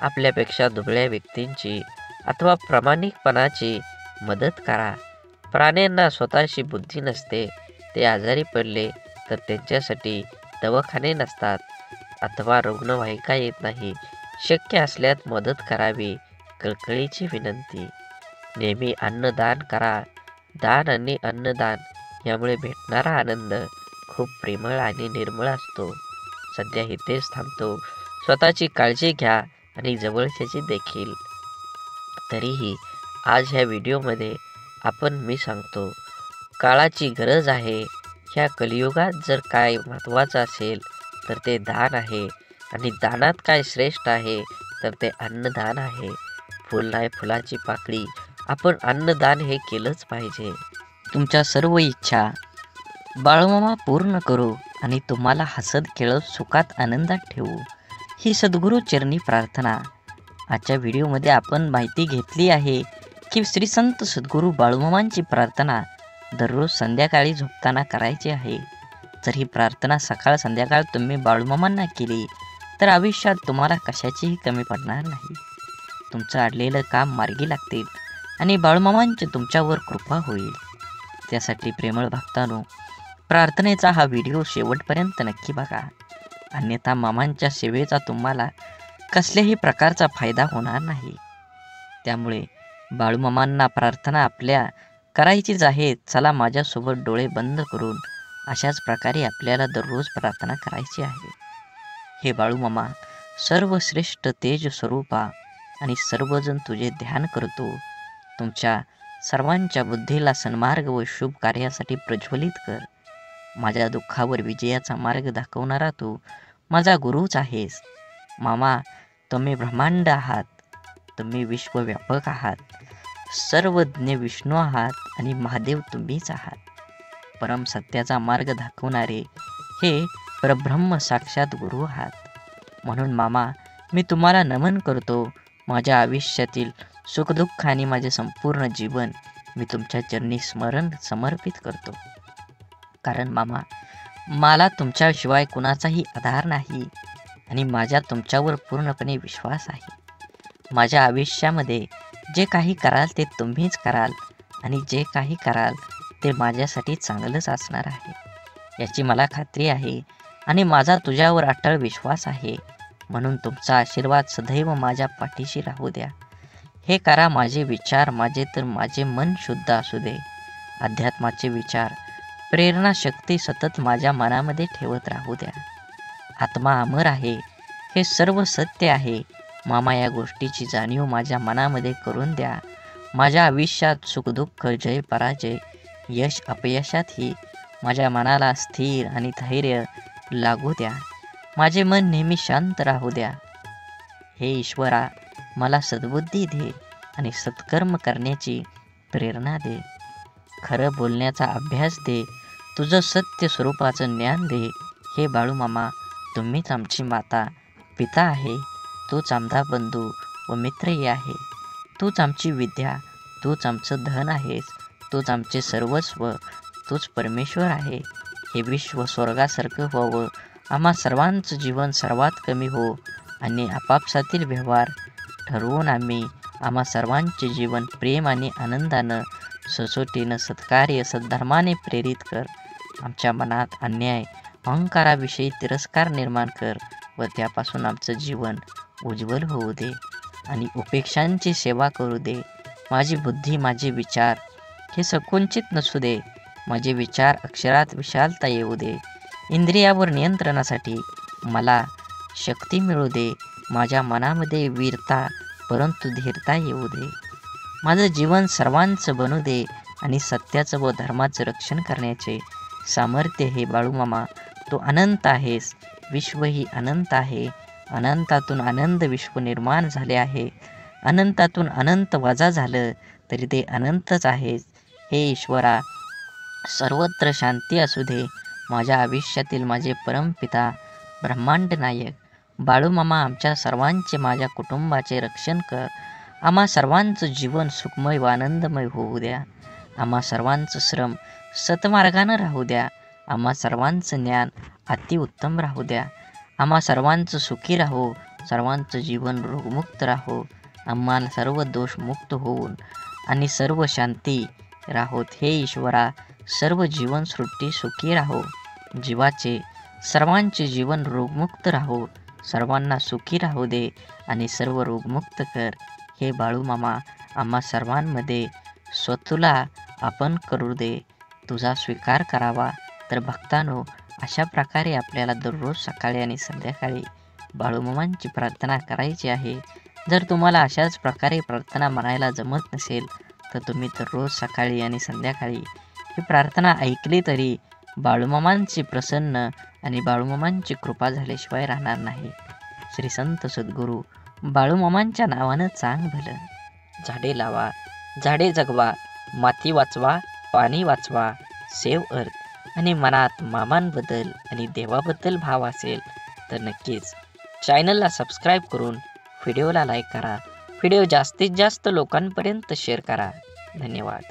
आपल्यापेक्षा दुबळ्या व्यक्तींची अथवा प्रामाणिकपणाची मदत करा. प्राण्यांना स्वतःची बुद्धी नसते. ते आजारी पडले तर त्यांच्यासाठी दवाखाने नसतात अथवा रुग्णवाहिका येत नाही. शक्य असल्यास मदत करावी. कळकळीची विनंती. नेहमी अन्नदान करा. दान आणि अन्नदान यामुळे भेटणारा आनंद खूप प्रेमळ आणि निर्मळ असतो. सध्या इथेच थांबतो. स्वतःची काळजी घ्या आणि जवळच्याची देखील. तरीही आज ह्या व्हिडिओमध्ये मी सांगतो, काळाची गरज आहे. ह्या कलियुगात जर काय महत्त्वाचं असेल तर ते दान आहे. आणि दानात काय श्रेष्ठ आहे तर ते अन्नदान आहे. फुल नाही फुलाची पाकळी, आपण अन्नदान हे केलंच पाहिजे. तुमच्या सर्व इच्छा बाळूमामा पूर्ण करू आणि तुम्हाला हसत खेळत सुखात आनंदात ठेवू, ही सद्गुरू चरणी प्रार्थना. आजच्या व्हिडिओमध्ये आपण माहिती घेतली आहे की श्री संत सद्गुरू बाळूमामांची प्रार्थना दररोज संध्याकाळी झोपताना करायची आहे. जर ही प्रार्थना सकाळ संध्याकाळ तुम्ही बाळूमामांना केली तर आयुष्यात तुम्हाला कशाचीही कमी पडणार नाही. तुमचं अडलेलं काम मार्गी लागतील आणि बाळूमामांची तुमच्यावर कृपा होईल. त्यासाठी प्रेमळ भक्तांनो, प्रार्थनेचा हा व्हिडिओ शेवटपर्यंत नक्की बघा. अन्यथा मामांच्या सेवेचा तुम्हाला कसल्याही प्रकारचा फायदा होणार नाही. त्यामुळे बाळूमामांना प्रार्थना आपल्या करायचीच आहे. चला माझ्यासोबत डोळे बंद करून अशाच प्रकारे आपल्याला दररोज प्रार्थना करायची आहे. हे बाळूमामा, सर्वश्रेष्ठ तेज स्वरूपा आणि सर्वजण तुझे ध्यान करतो. तुमच्या सर्वांच्या बुद्धीला सन्मार्ग व शुभ कार्यासाठी प्रज्वलित कर. माझ्या दुःखावर विजयाचा मार्ग दाखवणारा तू माझा गुरुच आहेस. मामा, तुम्ही ब्रह्मांड आहात. तुम्ही विश्वव्यापक आहात. सर्वज्ञ विष्णू आहात आणि महादेव तुम्हीच आहात. परम सत्याचा मार्ग दाखवणारे हे परब्रह्म साक्षात गुरु आहात. म्हणून मामा, मी तुम्हाला नमन करतो. माझ्या आयुष्यातील सुखदुःख आणि माझे संपूर्ण जीवन मी तुमच्या चरणी समर्पित करतो. कारण मामा, मला तुमच्याशिवाय कुणाचाही आधार नाही आणि माझा तुमच्यावर पूर्णपणे विश्वास आहे. माझ्या आयुष्यामध्ये जे काही कराल ते तुम्हीच कराल आणि जे काही कराल ते माझ्यासाठी चांगलंच असणार आहे याची मला खात्री आहे आणि माझा तुझ्यावर अटळ विश्वास आहे. म्हणून तुमचा आशीर्वाद सदैव माझ्या पाठीशी राहू द्या. हे करा माझे विचार माझे मन शुद्ध असू दे. अध्यात्माचे विचार, प्रेरणा, शक्ती सतत माझ्या मनामध्ये ठेवत राहू द्या. आत्मा अमर आहे, हे सर्व सत्य आहे. मामा, या गोष्टीची जाणीव माझ्या मनामध्ये करून द्या. माझ्या आयुष्यात सुखदुःख, जय पराजय, यश अपयशातही माझ्या मनाला स्थिर आणि धैर्य लागू द्या. माझे मन नेहमी शांत राहू द्या. हे ईश्वरा, मला सद्बुद्धी दे आणि सत्कर्म करण्याची प्रेरणा दे. खरं बोलण्याचा अभ्यास दे. तुझं सत्य स्वरूपाचं ज्ञान दे. हे बाळूमामा, तुम्हीच आमची माता पिता आहे. तूच आमचा बंधू व मित्रही आहे. तूच आमची विद्या, तूच आमचं धन आहेस. तूच आमचे सर्वस्व, तूच परमेश्वर आहे. हे विश्व स्वर्गासारखं व्हावं, आम्हा सर्वांचं जीवन सर्वात कमी हो आणि आपापसातील व्यवहार ठरवून आम्हा सर्वांचे जीवन प्रेम आणि आनंदानं, सचोटीनं, सत्कार्य, सद्धर्माने प्रेरित कर. आमच्या मनात अन्याय, अहंकाराविषयी तिरस्कार निर्माण कर व त्यापासून आमचं जीवन उज्ज्वल होऊ दे आणि उपेक्षांची सेवा करू दे. माझी बुद्धी, माझे विचार हे संकुचित नसू दे. माझे विचार अक्षरात विशालता येऊ दे. इंद्रियावर नियंत्रणासाठी मला शक्ती मिळू दे. माझ्या मनामध्ये वीरता परंतु धीरता येऊ दे. माझं जीवन सर्वांचं बनू दे आणि सत्याचं व धर्माचं रक्षण करण्याचे सामर्थ्य हे बाळूमामा तू अनंत आहेस. विश्व ही अनंत आहे. अनंतातून आनंद विश्व निर्माण झाले आहे. अनंतातून अनंत वजा झालं तरी ते अनंतच आहेस. हे ईश्वरा, सर्वत्र शांती असू दे. माझ्या आयुष्यातील माझे परमपिता ब्रह्मांड नायक बाळूमामा, आमच्या सर्वांचे, माझ्या कुटुंबाचे रक्षण कर. आम्हा सर्वांचं जीवन सुखमय व आनंदमय होऊ द्या. आम्हा सर्वांचं श्रम सतमार्गानं राहू द्या. आम्हा सर्वांचं ज्ञान अतिउत्तम राहू द्या. आम्हा सर्वांचं सुखी राहो. सर्वांचं जीवन रोगमुक्त राहो. आम्हाला सर्व दोषमुक्त होऊन आणि सर्व शांती राहोत. हे ईश्वरा, सर्व जीवनसृष्टी सुखी राहो. जीवाचे सर्वांचे जीवन रोगमुक्त राहो. सर्वांना सुखी राहू दे आणि सर्व रोगमुक्त कर. हे बाळूमामा, आम्हा सर्वांमध्ये स्वतःला आपण करू दे. तुझा स्वीकार करावा. तर भक्तांनो, अशा प्रकारे आपल्याला दररोज सकाळी आणि संध्याकाळी बाळूमामांची प्रार्थना करायची आहे. जर तुम्हाला अशाच प्रकारे प्रार्थना म्हणायला जमत नसेल तर तुम्ही दररोज सकाळी आणि संध्याकाळी ही प्रार्थना ऐकली तरी बाळूमामांची प्रसन्न आणि बाळूमामांची कृपा झाल्याशिवाय राहणार नाही. श्री संत सद्गुरू बाळूमामांच्या नावानं चांग भलं. झाडे लावा, झाडे जगवा, माती वाचवा, पाणी वाचवा, सेव्ह अर्थ. आणि मनात मामांबद्दल आणि देवाबद्दल भाव असेल तर नक्कीच चॅनलला सबस्क्राईब करून व्हिडिओला लाईक करा. व्हिडिओ जास्तीत जास्त लोकांपर्यंत शेअर करा. धन्यवाद.